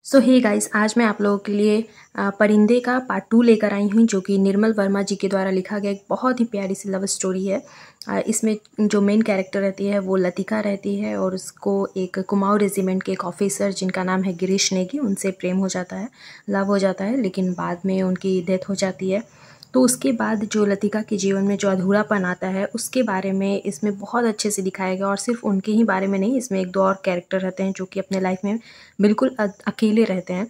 सो hey guys, आज मैं आप लोगों के लिए परिंदे का पार्ट 2 लेकर आई हूँ, जो कि निर्मल वर्मा जी के द्वारा लिखा गया एक बहुत ही प्यारी सी लव स्टोरी है। इसमें जो मेन कैरेक्टर रहती है वो लतिका रहती है और उसको एक कुमाऊं रेजिमेंट के एक ऑफिसर जिनका नाम है गिरीश नेगी, उनसे प्रेम हो जाता है, लव हो जाता है, लेकिन बाद में उनकी डेथ हो जाती है। तो उसके बाद जो लतिका के जीवन में जो अधूरापन आता है उसके बारे में इसमें बहुत अच्छे से दिखाया गया। और सिर्फ उनके ही बारे में नहीं, इसमें एक दो और कैरेक्टर रहते हैं जो कि अपने लाइफ में बिल्कुल अकेले रहते हैं।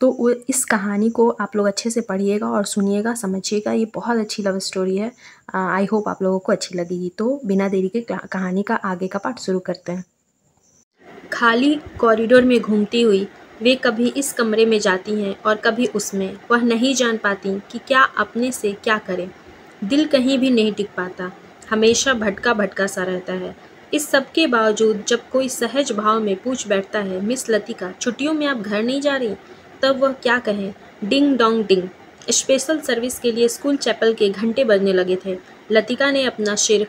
तो वो इस कहानी को आप लोग अच्छे से पढ़िएगा और सुनिएगा, समझिएगा। ये बहुत अच्छी लव स्टोरी है। आई होप आप लोगों को अच्छी लगेगी। तो बिना देरी के कहानी का आगे का पार्ट शुरू करते हैं। खाली कॉरिडोर में घूमती हुई वे कभी इस कमरे में जाती हैं और कभी उसमें। वह नहीं जान पाती कि क्या अपने से क्या करें। दिल कहीं भी नहीं टिक पाता, हमेशा भटका भटका सा रहता है। इस सब के बावजूद जब कोई सहज भाव में पूछ बैठता है, मिस लतिका, छुट्टियों में आप घर नहीं जा रही, तब वह क्या कहें। Ding dong ding. Special service के लिए स्कूल चैपल के घंटे बजने लगे थे। लतिका ने अपना सिर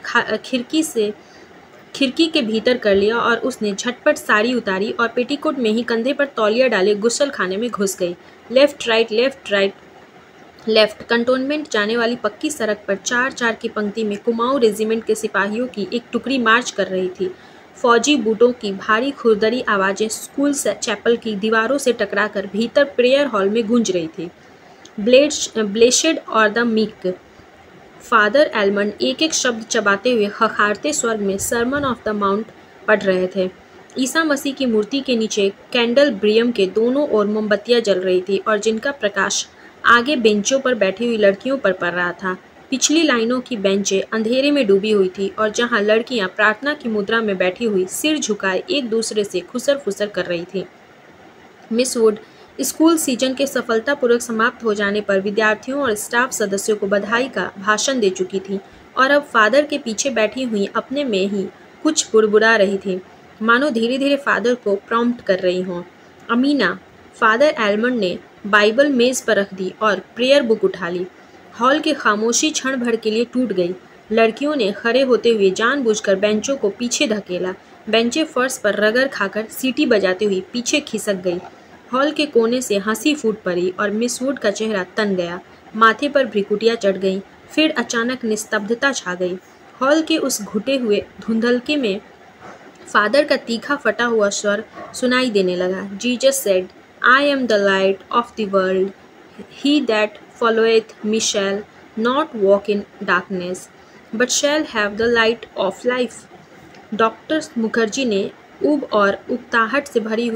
खिड़की के भीतर कर लिया और उसने झटपट साड़ी उतारी और पेटीकोट में ही कंधे पर तौलिया डाले गुस्सल खाने में घुस गई। Left right left right left. Cantonment जाने वाली पक्की सड़क पर चार चार की पंक्ति में कुमाऊं रेजिमेंट के सिपाहियों की एक टुकड़ी मार्च कर रही थी। फौजी बूटों की भारी खुरदरी आवाज़ें स्कूल चैपल की दीवारों से टकराकर भीतर प्रेयर हॉल में गूंज रही थी। ब्लेशेड और द मीक। फादर एलमंड एक एक शब्द चबाते हुए खखारते स्वर में सरमन ऑफ द माउंट पढ़ रहे थे। ईसा मसीह की मूर्ति के नीचे कैंडल ब्रियम के दोनों ओर मोमबत्तियां जल रही थी और जिनका प्रकाश आगे बेंचों पर बैठी हुई लड़कियों पर पड़ रहा था। पिछली लाइनों की बेंचें अंधेरे में डूबी हुई थी और जहां लड़कियां प्रार्थना की मुद्रा में बैठी हुई सिर झुकाए एक दूसरे से खुसर फुसर कर रही थी। मिस वुड स्कूल सीजन के सफलतापूर्वक समाप्त हो जाने पर विद्यार्थियों और स्टाफ सदस्यों को बधाई का भाषण दे चुकी थी और अब फादर के पीछे बैठी हुई अपने में ही कुछ बुड़बुड़ा रही थी, मानो धीरे धीरे फादर को प्रॉम्प्ट कर रही हों। अमीना। फादर एलमंड ने बाइबल मेज पर रख दी और प्रेयर बुक उठा ली। हॉल की खामोशी क्षण भर के लिए टूट गई। लड़कियों ने खड़े होते हुए जानबूझकर बेंचों को पीछे धकेला। बेंचें फर्श पर रगड़ खाकर सीटी बजाती हुई पीछे खिसक गई। हॉल के कोने से हंसी फूट पड़ी और मिस वुड का चेहरा तन गया। माथे पर भ्रिकुटियां चढ़ गईं। फिर अचानक निस्तब्धता छा गई। हॉल के उस घुटे हुए धुंधलके में फादर का तीखा फटा हुआ स्वर सुनाई देने लगा। Jesus said, I am the light of the world, he that followeth me shall not walk in darkness but shall have the light of life. Doctor Mukherjee ने ऊब और उकताहट से भरी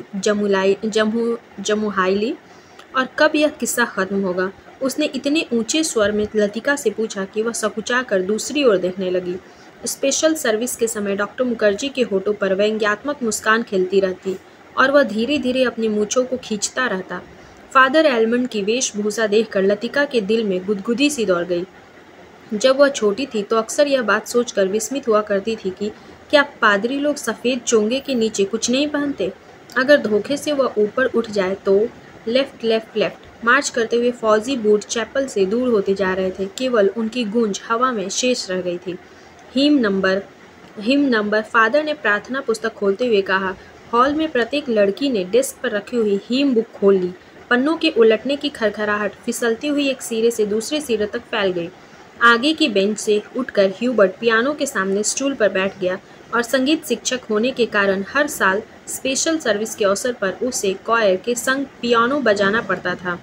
जमुहाई और कब यह किस्सा खत्म होगा, उसने इतने ऊंचे स्वर में लतिका से पूछा कि वह सकुचा कर दूसरी ओर देखने लगी। स्पेशल सर्विस के समय डॉक्टर मुखर्जी के होठों पर व्यंग्यात्मक मुस्कान खिलती रहती और वह धीरे धीरे अपनी मूंछों को खींचता रहता। फादर एलमंड की वेशभूषा देखकर लतिका के दिल में गुदगुदी सी दौड़ गई। जब वह छोटी थी तो अक्सर यह बात सोचकर विस्मित हुआ करती थी कि क्या पादरी लोग सफ़ेद चोंगे के नीचे कुछ नहीं पहनते। अगर धोखे से वह ऊपर उठ जाए तो। Left left left. मार्च करते हुए फौजी बूट चैपल से दूर होते जा रहे थे, केवल उनकी गूंज हवा में शेष रह गई थी। Him number. फादर ने प्रार्थना पुस्तक खोलते हुए कहा। हॉल में प्रत्येक लड़की ने डेस्क पर रखी हुई हिम बुक खोल ली। पन्नों के उलटने की खरखराहट फिसलती हुई एक सिरे से दूसरे सिरे तक फैल गई। आगे की बेंच से उठकर ह्यूबर्ट पियानो के सामने स्टूल पर बैठ गया और संगीत शिक्षक होने के कारण हर साल स्पेशल सर्विस के अवसर पर उसे कॉयर के संग पियानो बजाना पड़ता था।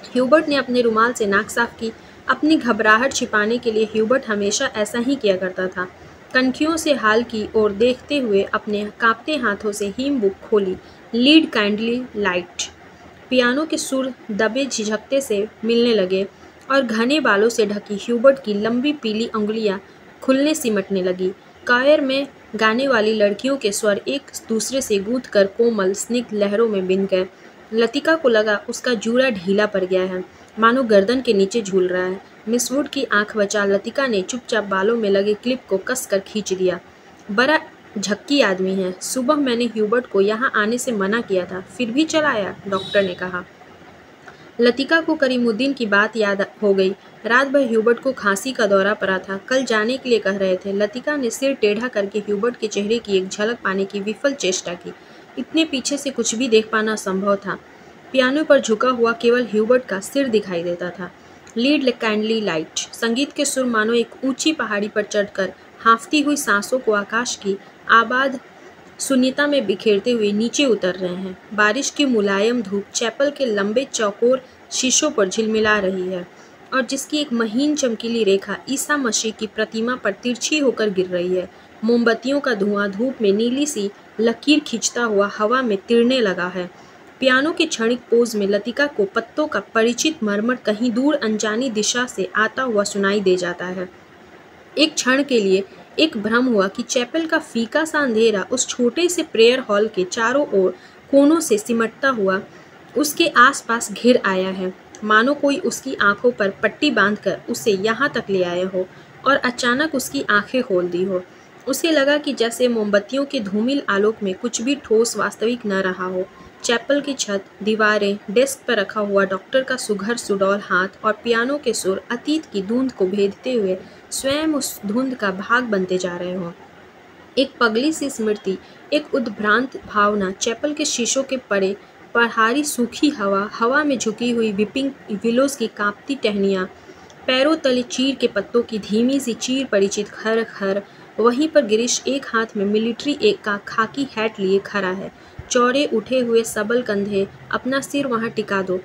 ह्यूबर्ट ने अपने रुमाल से नाक साफ की। अपनी घबराहट छिपाने के लिए ह्यूबर्ट हमेशा ऐसा ही किया करता था। कनखियों से हाल की ओर देखते हुए अपने कांपते हाथों से हिम बुक खोली। Lead kindly light. पियानो के सुर दबे झिझकते से मिलने लगे और घने बालों से ढकी ह्यूबर्ट की लंबी पीली अंगुलियां खुलने सिमटने लगी। कॉयर में गाने वाली लड़कियों के स्वर एक दूसरे से गूंथ कर कोमल स्निग्ध लहरों में बिन गए। लतिका को लगा उसका जूड़ा ढीला पड़ गया है, मानो गर्दन के नीचे झूल रहा है। मिस वुड की आंख बचा लतिका ने चुपचाप बालों में लगे क्लिप को कसकर खींच दिया। बड़ा झक्की आदमी है। सुबह मैंने ह्यूबर्ट को यहाँ आने से मना किया था, फिर भी चला आया, डॉक्टर ने कहा। लतिका को करीमुद्दीन की बात याद हो गई। रात भर ह्यूबर्ट को खांसी का दौरा पड़ा था, कल जाने के लिए कह रहे थे। लतिका ने सिर टेढ़ा करके ह्यूबर्ट के चेहरे की एक झलक पाने की विफल चेष्टा की। इतने पीछे से कुछ भी देख पाना असंभव था। पियानो पर झुका हुआ केवल ह्यूबर्ट का सिर दिखाई देता था। Lead kindly light. संगीत के सुर मानो एक ऊंची पहाड़ी पर चढ़कर हाँफती हुई सांसों को आकाश की आबाद शून्यता में बिखेरते हुए नीचे उतर रहे हैं। बारिश की मुलायम धूप चैपल के लंबे चौकोर शीशों पर झिलमिला रही है और जिसकी एक महीन चमकीली रेखा ईसा मसीह की प्रतिमा पर तिरछी होकर गिर रही है। मोमबत्तियों का धुआं धूप में नीली सी लकीर खींचता हुआ हवा में तिड़ने लगा है। पियानो के क्षणिक पोज में लतिका को पत्तों का परिचित मरमर कहीं दूर अनजानी दिशा से आता हुआ सुनाई दे जाता है। एक क्षण के लिए एक भ्रम हुआ कि चैपल का फीका सा अंधेरा उस छोटे से प्रेयर हॉल के चारों ओर कोनों से सिमटता हुआ उसके आसपास घिर आया है, मानो कोई उसकी आंखों पर पट्टी बांधकर उसे यहाँ तक ले आया हो और अचानक उसकी आंखें खोल दी हो। उसे लगा कि जैसे मोमबत्तियों के धूमिल आलोक में कुछ भी ठोस वास्तविक न रहा हो। चैपल की छत, दीवारें, डेस्क पर रखा हुआ डॉक्टर का सुघर सुडौल हाथ और पियानो के सुर अतीत की धुंध को भेदते हुए स्वयं उस धुंध का भाग बनते जा रहे हों। एक पगली सी स्मृति, एक उद्भ्रांत भावना चैपल के शीशों के पड़े पहाड़ी सूखी हवा में झुकी हुई विपिंग विलोज की कांपती टहनियाँ, पैरों तले चीड़ के पत्तों की धीमी सी चीर परिचित खर खर। वहीं पर गिरीश एक हाथ में मिलिट्री एक का खाकी हैट लिए खड़ा है, चौड़े उठे हुए सबल कंधे। अपना सिर वहाँ टिका दो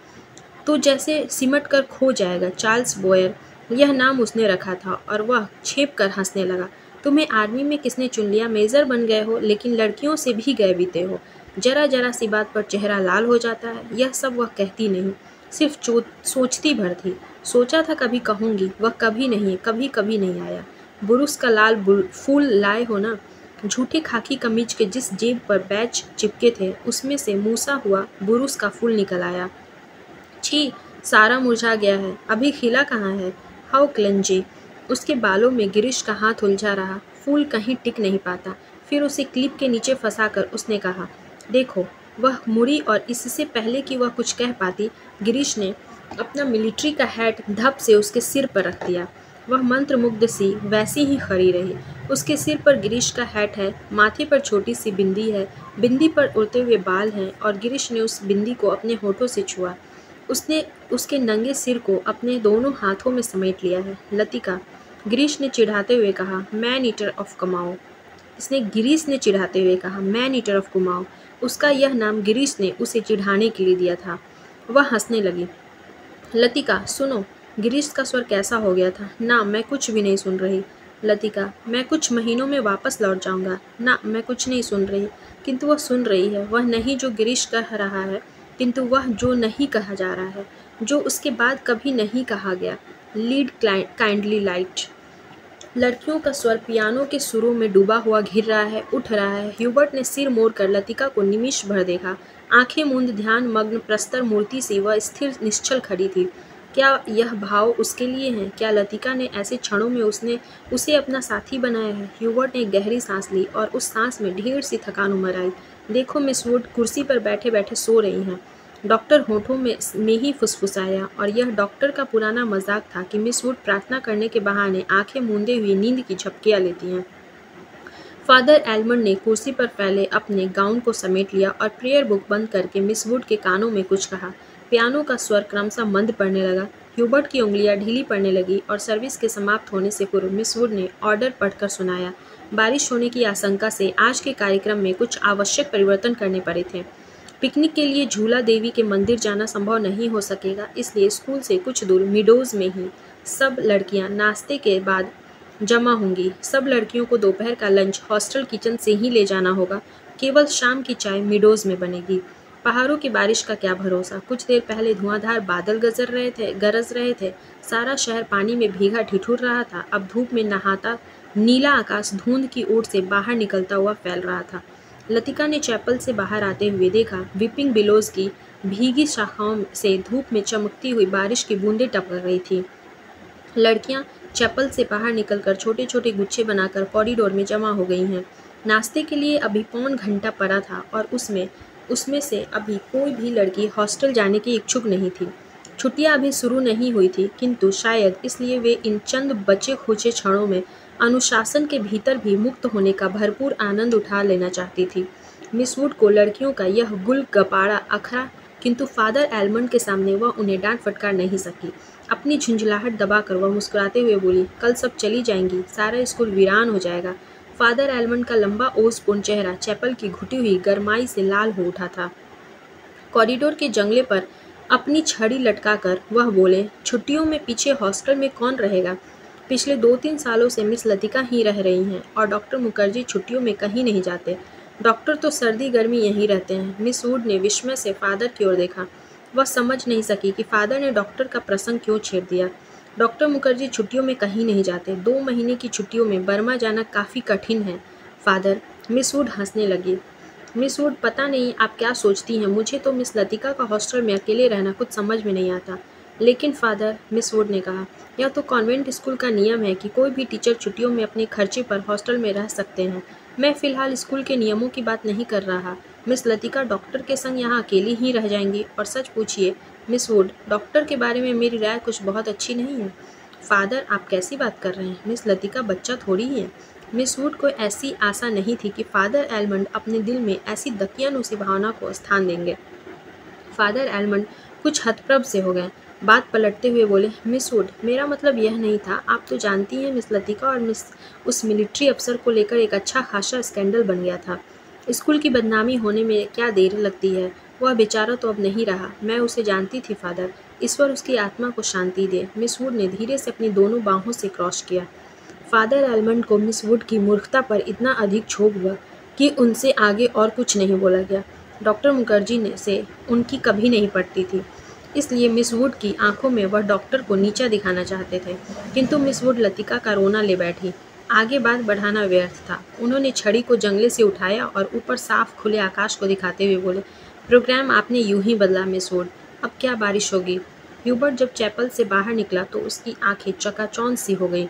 तो जैसे सिमट कर खो जाएगा। चार्ल्स बॉयर, यह नाम उसने रखा था और वह छेप कर हंसने लगा। तुम्हें आर्मी में किसने चुन लिया? मेजर बन गए हो, लेकिन लड़कियों से भी गए बीते हो। जरा जरा सी बात पर चेहरा लाल हो जाता है। यह सब वह कहती नहीं, सिर्फ सोचती भर थी। सोचा था कभी कहूँगी, वह कभी नहीं, कभी कभी नहीं आया। बुरुस का लाल फूल लाए हो ना? झूठे खाकी कमीज के जिस जेब पर बैच चिपके थे उसमें से मूसा हुआ बुरुस का फूल निकल आया। छी, सारा मुरझा गया है, अभी खिला कहाँ है? हाउ क्लंजी। उसके बालों में गिरीश का हाथ उलझा रहा। फूल कहीं टिक नहीं पाता। फिर उसे क्लिप के नीचे फंसाकर उसने कहा, देखो। वह मुड़ी और इससे पहले कि वह कुछ कह पाती, गिरीश ने अपना मिलिट्री का हैट धप से उसके सिर पर रख दिया। वह मंत्रमुग्ध सी वैसी ही खड़ी रही। उसके सिर पर गिरीश का हैट है, माथे पर छोटी सी बिंदी है, बिंदी पर उड़ते हुए बाल हैं और गिरीश ने उस बिंदी को अपने होठों से छुआ। उसने उसके नंगे सिर को अपने दोनों हाथों में समेट लिया है। लतिका, गिरीश ने चिढ़ाते हुए कहा, man eater of Kumaon. Girish ने चिढ़ाते हुए कहा, मैन ईटर ऑफ कुमाऊँ। उसका यह नाम गिरीश ने उसे चिढ़ाने के लिए दिया था। वह हंसने लगी। लतिका, सुनो। गिरीश का स्वर कैसा हो गया था। ना, मैं कुछ भी नहीं सुन रही। लतिका, मैं कुछ महीनों में वापस लौट जाऊंगा। ना, मैं कुछ नहीं सुन रही। किंतु वह सुन रही है। वह नहीं जो गिरीश कह रहा है, किंतु वह जो नहीं कहा जा रहा है, जो उसके बाद कभी नहीं कहा गया। Lead kindly light. लड़कियों का स्वर पियानो के सुरों में डूबा हुआ घिर रहा है, उठ रहा है। ह्यूबर्ट ने सिर मोड़कर लतिका को निमिष भर देखा। आंखें मूंद ध्यान मग्न प्रस्तर मूर्ति सी वह स्थिर निश्चल खड़ी थी। क्या यह भाव उसके लिए हैं? क्या लतिका ने ऐसे क्षणों में उसे अपना साथी बनाया है? ह्यूबर्ट ने एक गहरी सांस ली और उस सांस में ढेर सी थकान उमड़ आई। देखो, मिस वुड कुर्सी पर बैठे बैठे सो रही हैं। डॉक्टर होठों में ही फुसफुसाया, और यह डॉक्टर का पुराना मजाक था कि मिस वुड प्रार्थना करने के बहाने आंखें मूंदे हुए नींद की झपकियां लेती हैं। फादर एल्मंड ने कुर्सी पर फैले अपने गाउन को समेट लिया और प्रेयर बुक बंद करके मिस वुड के कानों में कुछ कहा। पियानो का स्वर क्रमशः मंद पड़ने लगा। ह्यूबर्ट की उंगलियां ढीली पड़ने लगी और सर्विस के समाप्त होने से पूर्व मिस वुड ने ऑर्डर पढ़कर सुनाया। बारिश होने की आशंका से आज के कार्यक्रम में कुछ आवश्यक परिवर्तन करने पड़े थे। पिकनिक के लिए झूला देवी के मंदिर जाना संभव नहीं हो सकेगा, इसलिए स्कूल से कुछ दूर मिडोज में ही सब लड़कियां नाश्ते के बाद जमा होंगी। सब लड़कियों को दोपहर का लंच हॉस्टल किचन से ही ले जाना होगा। केवल शाम की चाय मिडोज में बनेगी। पहाड़ों की बारिश का क्या भरोसा। कुछ देर पहले धुआंधार बादल गरज रहे थे। सारा शहर पानी में भीगा ठिठुर रहा था। अब धूप में नहाता नीला आकाश धुंध की ओर से बाहर निकलता हुआ फैल रहा था। लतिका ने चैपल से बाहर आते हुए देखा, विपिंग बिलोज की भीगी शाखाओं से धूप में चमकती हुई बारिश की बूंदें टपक रही थी। लड़कियां चैपल से बाहर निकलकर छोटे छोटे गुच्छे बनाकर कॉरिडोर में जमा हो गई हैं। नाश्ते के लिए अभी पौन घंटा पड़ा था और उसमें से अभी कोई भी लड़की हॉस्टल जाने की इच्छुक नहीं थी। छुट्टियां अभी शुरू नहीं हुई थी, किंतु शायद इसलिए वे इन चंद बचे खुचे क्षणों में अनुशासन के भीतर भी मुक्त होने का भरपूर आनंद उठा लेना चाहती थी। मिस वुड को लड़कियों का यह गुल गपाड़ा अखड़ा किंतु फादर एलमंड के सामने वह उन्हें डांट फटकार नहीं सकी। अपनी झुंझलाहट दबाकर वह मुस्कुराते हुए बोली, कल सब चली जाएंगी, सारा स्कूल वीरान हो जाएगा। फादर एलमंड का लंबा ओसपूर्ण चेहरा चैपल की घुटी हुई गरमाई से लाल हो उठा था। कॉरिडोर के जंगले पर अपनी छड़ी लटकाकर वह बोले, छुट्टियों में पीछे हॉस्टल में कौन रहेगा? पिछले 2-3 सालों से मिस लतिका ही रह रही हैं और डॉक्टर मुखर्जी छुट्टियों में कहीं नहीं जाते। डॉक्टर तो सर्दी गर्मी यहीं रहते हैं। मिस वुड ने विस्मय से फादर की ओर देखा। वह समझ नहीं सकी कि फादर ने डॉक्टर का प्रसंग क्यों छेड़ दिया। डॉक्टर मुखर्जी छुट्टियों में कहीं नहीं जाते। 2 महीने की छुट्टियों में बर्मा जाना काफ़ी कठिन है फादर। मिस वुड हंसने लगी। मिस वुड, पता नहीं आप क्या सोचती हैं, मुझे तो मिस लतिका का हॉस्टल में अकेले रहना कुछ समझ में नहीं आता। लेकिन फादर, मिस वुड ने कहा, यह तो कॉन्वेंट स्कूल का नियम है कि कोई भी टीचर छुट्टियों में अपने खर्चे पर हॉस्टल में रह सकते हैं। मैं फ़िलहाल स्कूल के नियमों की बात नहीं कर रहा। मिस लतिका डॉक्टर के संग यहाँ अकेली ही रह जाएंगी। और सच पूछिए मिस वुड, डॉक्टर के बारे में मेरी राय कुछ बहुत अच्छी नहीं है। फादर, आप कैसी बात कर रहे हैं? मिस लतिका बच्चा थोड़ी ही है। मिस वुड को ऐसी आशा नहीं थी कि फादर एलमंड अपने दिल में ऐसी दकियानूसी भावना को स्थान देंगे। फादर एलमंड कुछ हतप्रभ से हो गए। बात पलटते हुए बोले, मिस वुड, मेरा मतलब यह नहीं था। आप तो जानती हैं मिस लतिका और मिस उस मिलिट्री अफसर को लेकर एक अच्छा खासा स्कैंडल बन गया था। स्कूल की बदनामी होने में क्या देर लगती है? वह बेचारा तो अब नहीं रहा। मैं उसे जानती थी फादर। ईश्वर उसकी आत्मा को शांति दे। मिस वुड ने धीरे से अपनी दोनों बाहों से क्रॉस किया। फादर एलमंड को मिस वुड की मूर्खता पर इतना अधिक क्षोभ हुआ कि उनसे आगे और कुछ नहीं बोला गया। डॉक्टर मुखर्जी ने से उनकी कभी नहीं पड़ती थी, इसलिए मिस वुड की आंखों में वह डॉक्टर को नीचा दिखाना चाहते थे। किंतु मिस वुड लतिका का रोना ले बैठी। आगे बात बढ़ाना व्यर्थ था। उन्होंने छड़ी को जंगले से उठाया और ऊपर साफ खुले आकाश को दिखाते हुए बोले, प्रोग्राम आपने यूं ही बदला मिस वुड। अब क्या बारिश होगी? ह्यूबर्ट जब चैपल से बाहर निकला तो उसकी आंखें चकाचौंध सी हो गई।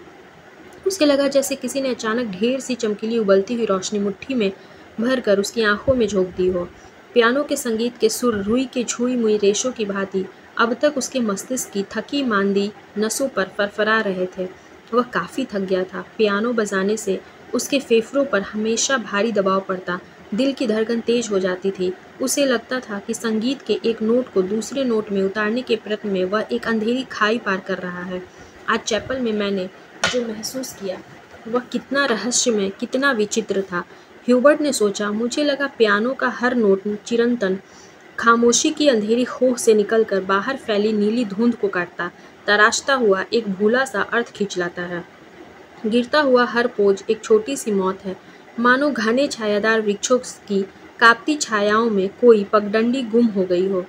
उसे लगा जैसे किसी ने अचानक ढेर सी चमकीली उबलती हुई रोशनी मुट्ठी में भरकर उसकी आंखों में झोंक दी हो। पियानो के संगीत के सुर रुई के छुई मुई रेशों की भांति अब तक उसके मस्तिष्क की थकी मांदी नसों पर फरफरा रहे थे। वह काफ़ी थक गया था। पियानो बजाने से उसके फेफड़ों पर हमेशा भारी दबाव पड़ता, दिल की धड़कन तेज हो जाती थी। उसे लगता था कि संगीत के एक नोट को दूसरे नोट में उतारने के प्रयत्न में वह एक अंधेरी खाई पार कर रहा है। आज चैपल में मैंने जो महसूस किया वह कितना रहस्यमय, कितना विचित्र था। ह्यूबर्ट ने सोचा, मुझे लगा पियानो का हर नोट चिरंतन खामोशी की अंधेरी खोह से निकलकर बाहर फैली नीली धुंध को काटता, तराशता हुआ एक भूला सा अर्थ खींच लाता है। गिरता हुआ हर पोज एक छोटी सी मौत है, मानो घने छायादार वृक्षों की कांपती छायाओं में कोई पगडंडी गुम हो गई हो।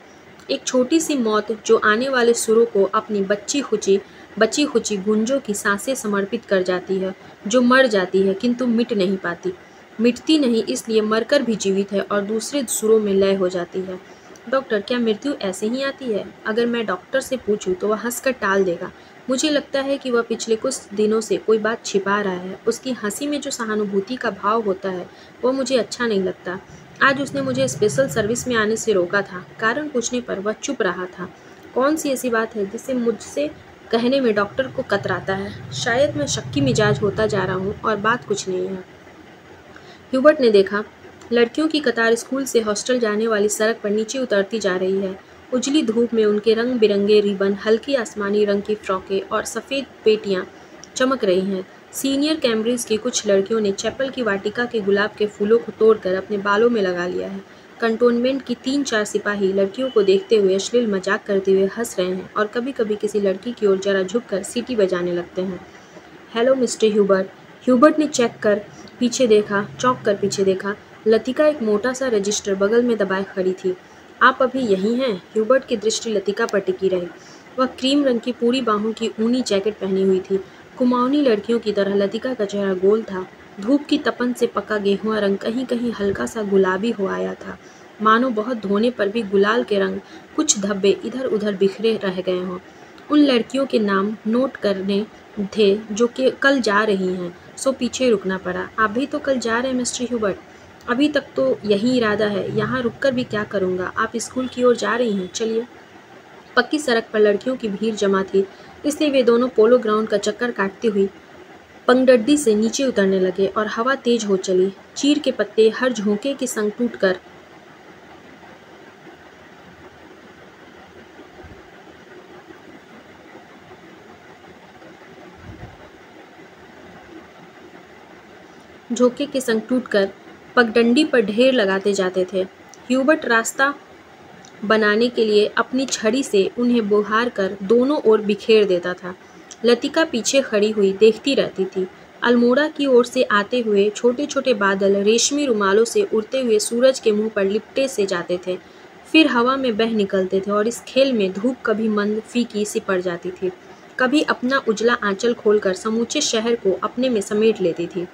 एक छोटी सी मौत जो आने वाले सुरों को अपनी बची खुची गूंजों की सांसें समर्पित कर जाती है, जो मर जाती है किंतु मिट नहीं पाती। मिटती नहीं इसलिए मरकर भी जीवित है और दूसरे सुरों में लय हो जाती है। डॉक्टर, क्या मृत्यु ऐसे ही आती है? अगर मैं डॉक्टर से पूछूं तो वह हंसकर टाल देगा। मुझे लगता है कि वह पिछले कुछ दिनों से कोई बात छिपा रहा है। उसकी हंसी में जो सहानुभूति का भाव होता है वह मुझे अच्छा नहीं लगता। आज उसने मुझे स्पेशल सर्विस में आने से रोका था। कारण पूछने पर वह चुप रहा था। कौन सी ऐसी बात है जिसे मुझसे कहने में डॉक्टर को कतराता है? शायद मैं शक्की मिजाज होता जा रहा हूँ और बात कुछ नहीं है। ह्यूबर्ट ने देखा, लड़कियों की कतार स्कूल से हॉस्टल जाने वाली सड़क पर नीचे उतरती जा रही है। उजली धूप में उनके रंग बिरंगे रिबन, हल्की आसमानी रंग की फ्रॉकें और सफ़ेद पेटियाँ चमक रही हैं। सीनियर कैम्ब्रिज की कुछ लड़कियों ने चैपल की वाटिका के गुलाब के फूलों को तोड़कर अपने बालों में लगा लिया है। कंटोनमेंट की 3-4 सिपाही लड़कियों को देखते हुए अश्लील मजाक करते हुए हंस रहे हैं और कभी कभी किसी लड़की की ओर जरा झुककर सीटी बजाने लगते हैं। Hello mister Hubert. ह्यूबर्ट ने चौंक कर पीछे देखा। लतिका एक मोटा सा रजिस्टर बगल में दबाए खड़ी थी। आप अभी यहीं हैं? ह्यूबर्ट की दृष्टि लतिका पर टिकी रही। वह क्रीम रंग की पूरी बाहों की ऊनी जैकेट पहनी हुई थी। कुमाऊनी लड़कियों की तरह लतिका का चेहरा गोल था। धूप की तपन से पका गेहुआ रंग कहीं कहीं हल्का सा गुलाबी हो आया था, मानो बहुत धोने पर भी गुलाल के रंग कुछ धब्बे इधर उधर बिखरे रह गए हों। उन लड़कियों के नाम नोट करने थे जो कि कल जा रही हैं, सो पीछे रुकना पड़ा। आप भी तो कल जा रहे हैं मिस्टर ह्यूबर्ट? अभी तक तो यही इरादा है, यहाँ रुककर भी क्या करूँगा। आप स्कूल की ओर जा रही हैं, चलिए। पक्की सड़क पर लड़कियों की भीड़ जमा थी, इसलिए वे दोनों पोलो ग्राउंड का चक्कर काटती हुई पगडंडी से नीचे उतरने लगे और हवा तेज हो चली। चीर के पत्ते हर झोंके के संग टूटकर झोंके के संग टूटकर पगडंडी पर ढेर लगाते जाते थे। ह्यूबर्ट रास्ता बनाने के लिए अपनी छड़ी से उन्हें बुहार कर दोनों ओर बिखेर देता था। लतिका पीछे खड़ी हुई देखती रहती थी। अल्मोड़ा की ओर से आते हुए छोटे छोटे बादल रेशमी रुमालों से उड़ते हुए सूरज के मुंह पर लिपटे से जाते थे, फिर हवा में बह निकलते थे और इस खेल में धूप कभी मंद फीकी सी पड़ जाती थी, कभी अपना उजला आंचल खोलकर समूचे शहर को अपने में समेट लेती थी।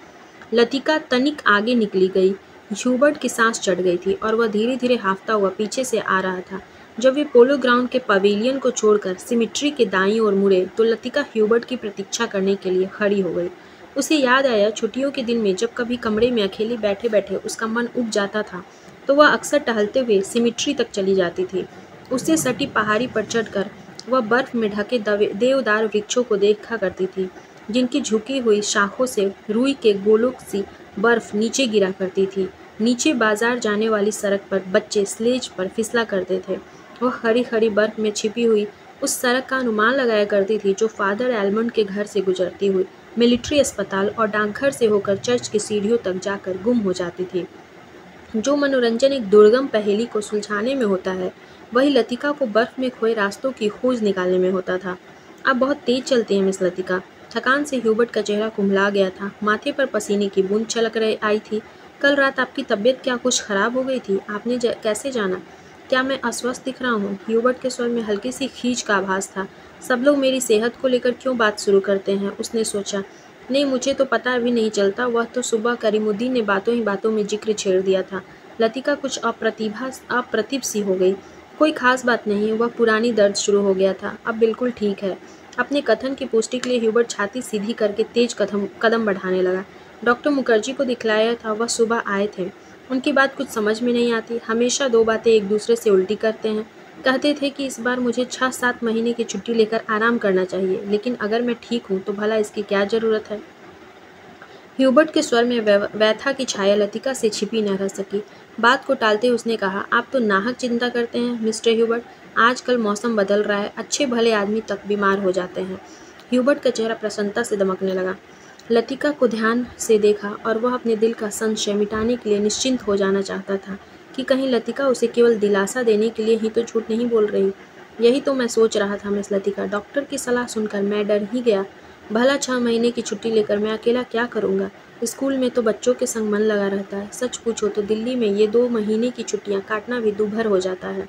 लतिका तनिक आगे निकली गई। ह्यूबर्ट की सांस चढ़ गई थी और वह धीरे धीरे हांफता हुआ पीछे से आ रहा था। जब वे पोलो ग्राउंड के पवेलियन को छोड़कर सिमिट्री के दाईं ओर मुड़े तो लतिका ह्यूबर्ट की प्रतीक्षा करने के लिए खड़ी हो गई। उसे याद आया छुट्टियों के दिन में जब कभी कमरे में अकेले बैठे बैठे उसका मन उब जाता था तो वह अक्सर टहलते हुए सिमिट्री तक चली जाती थी। उससे सटी पहाड़ी पर चढ़कर वह बर्फ में ढके देवदार वृक्षों को देखा करती थी, जिनकी झुकी हुई शाखों से रुई के गोलों सी बर्फ नीचे गिरा करती थी। नीचे बाजार जाने वाली सड़क पर बच्चे स्लेज पर फिसला करते थे। वह हरी हरी बर्फ में छिपी हुई उस सड़क का अनुमान लगाया करती थी जो फादर एलमंड के घर से गुजरती हुई मिलिट्री अस्पताल और डाकघर से होकर चर्च की सीढ़ियों तक जाकर गुम हो जाती थी। जो मनोरंजन एक दुर्गम पहेली को सुलझाने में होता है, वही लतिका को बर्फ में खोए रास्तों की खोज निकालने में होता था। आप बहुत तेज चलती हैं मिस लतिका। थकान से ह्यूबर्ट का चेहरा कुम्हला गया था, माथे पर पसीने की बूंद छलक आई थी। कल रात आपकी तबीयत क्या कुछ खराब हो गई थी? आपने कैसे जाना? क्या मैं अस्वस्थ दिख रहा हूँ? ह्यूबर्ट के स्वर में हल्की सी खींच का आभास था। सब लोग मेरी सेहत को लेकर क्यों बात शुरू करते हैं? उसने सोचा। नहीं, मुझे तो पता अभी नहीं चलता। वह तो सुबह करीमुद्दीन ने बातों ही बातों में जिक्र छेड़ दिया था। लतिका कुछ अप्रतिभ सी हो गई। कोई खास बात नहीं, वह पुरानी दर्द शुरू हो गया था, अब बिल्कुल ठीक है। अपने कथन की पुष्टि के लिए ह्यूबर्ट छाती सीधी करके तेज कदम बढ़ाने लगा। डॉक्टर मुखर्जी को दिखलाया था, वह सुबह आए थे। उनकी बात कुछ समझ में नहीं आती, हमेशा दो बातें एक दूसरे से उल्टी करते हैं। कहते थे कि इस बार मुझे 6-7 महीने की छुट्टी लेकर आराम करना चाहिए, लेकिन अगर मैं ठीक हूँ तो भला इसकी क्या ज़रूरत है? ह्यूबर्ट के स्वर में व्यथा की छाया लतिका से छिपी न रह सकी। बात को टालते उसने कहा, आप तो नाहक चिंता करते हैं मिस्टर ह्यूबर्ट। आजकल मौसम बदल रहा है, अच्छे भले आदमी तक बीमार हो जाते हैं। ह्यूबर्ट का चेहरा प्रसन्नता से दमकने लगा। लतिका को ध्यान से देखा और वह अपने दिल का संशय मिटाने के लिए निश्चिंत हो जाना चाहता था कि कहीं लतिका उसे केवल दिलासा देने के लिए ही तो झूठ नहीं बोल रही। यही तो मैं सोच रहा था मिस लतिका। डॉक्टर की सलाह सुनकर मैं डर ही गया। भला 6 महीने की छुट्टी लेकर मैं अकेला क्या करूँगा? स्कूल में तो बच्चों के संग मन लगा रहता है। सच पूछो तो दिल्ली में ये 2 महीने की छुट्टियाँ काटना भी दूभर हो जाता है।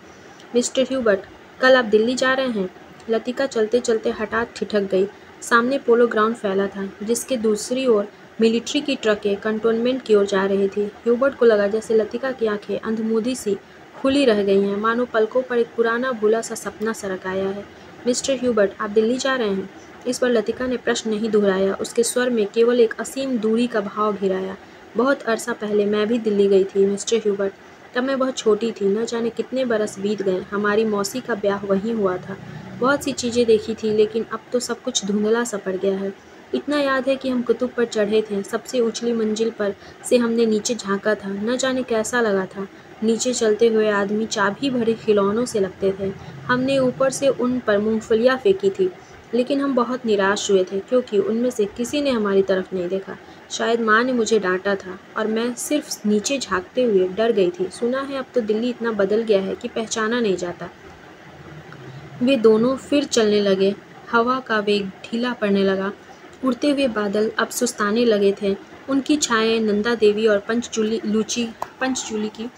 मिस्टर ह्यूबर्ट, कल आप दिल्ली जा रहे हैं? लतिका चलते चलते हठात ठिठक गई। सामने पोलो ग्राउंड फैला था, जिसके दूसरी ओर मिलिट्री की ट्रकें कंटोनमेंट की ओर जा रही थी। ह्यूबर्ट को लगा जैसे लतिका की आंखें अंधमूदी सी खुली रह गई हैं, मानो पलकों पर एक पुराना भूला सा सपना सरक आया है। मिस्टर ह्यूबर्ट, आप दिल्ली जा रहे हैं? इस पर लतिका ने प्रश्न नहीं दोहराया, उसके स्वर में केवल एक असीम दूरी का भाव घिराया। बहुत अरसा पहले मैं भी दिल्ली गई थी मिस्टर ह्यूबर्ट। तब मैं बहुत छोटी थी, न जाने कितने बरस बीत गए। हमारी मौसी का ब्याह वहीं हुआ था। बहुत सी चीज़ें देखी थी, लेकिन अब तो सब कुछ धुंधला सा पड़ गया है। इतना याद है कि हम कुतुब पर चढ़े थे, सबसे ऊंचली मंजिल पर से हमने नीचे झांका था। न जाने कैसा लगा था। नीचे चलते हुए आदमी चाबी भरे खिलौनों से लगते थे। हमने ऊपर से उन पर मूंगफलियाँ फेंकी थी, लेकिन हम बहुत निराश हुए थे क्योंकि उनमें से किसी ने हमारी तरफ नहीं देखा। शायद माँ ने मुझे डांटा था और मैं सिर्फ नीचे झांकते हुए डर गई थी। सुना है अब तो दिल्ली इतना बदल गया है कि पहचाना नहीं जाता। वे दोनों फिर चलने लगे। हवा का वेग ढीला पड़ने लगा। उड़ते हुए बादल अब सुस्ताने लगे थे। उनकी छायाएं नंदा देवी और पंचचूली की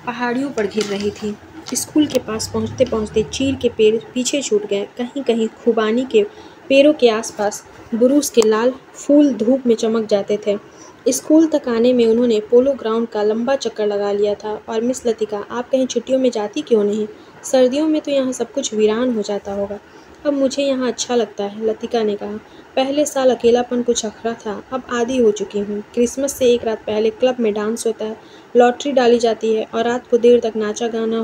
पहाड़ियों पर घिर रही थी। स्कूल के पास पहुंचते पहुंचते चीड़ के पेड़ पीछे छूट गए। कहीं कहीं खुबानी के पेड़ों के आसपास बुरुस के लाल फूल धूप में चमक जाते थे। स्कूल तक आने में उन्होंने पोलो ग्राउंड का लंबा चक्कर लगा लिया था। और मिस लतिका, आप कहीं छुट्टियों में जाती क्यों नहीं? सर्दियों में तो यहाँ सब कुछ वीरान हो जाता होगा। अब मुझे यहाँ अच्छा लगता है, लतिका ने कहा। पहले साल अकेलापन कुछ अखरा था, अब आदी हो चुकी हूँ। क्रिसमस से एक रात पहले क्लब में डांस होता है, लॉटरी डाली जाती है और रात को देर तक नाच गाना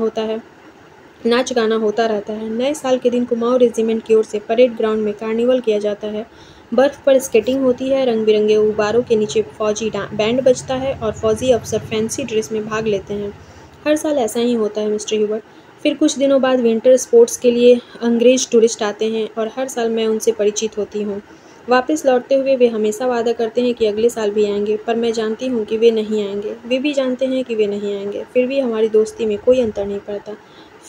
होता रहता है। नए साल के दिन कुमाऊं रेजिमेंट की ओर से परेड ग्राउंड में कार्निवल किया जाता है। बर्फ पर स्केटिंग होती है, रंग बिरंगे गुब्बारों के नीचे फौजी बैंड बजता है और फौजी अफसर फैंसी ड्रेस में भाग लेते हैं। हर साल ऐसा ही होता है मिस्टर ह्यूबर्ट। फिर कुछ दिनों बाद विंटर स्पोर्ट्स के लिए अंग्रेज टूरिस्ट आते हैं और हर साल मैं उनसे परिचित होती हूँ। वापस लौटते हुए वे हमेशा वादा करते हैं कि अगले साल भी आएंगे, पर मैं जानती हूँ कि वे नहीं आएंगे। वे भी जानते हैं कि वे नहीं आएंगे, फिर भी हमारी दोस्ती में कोई अंतर नहीं पड़ता।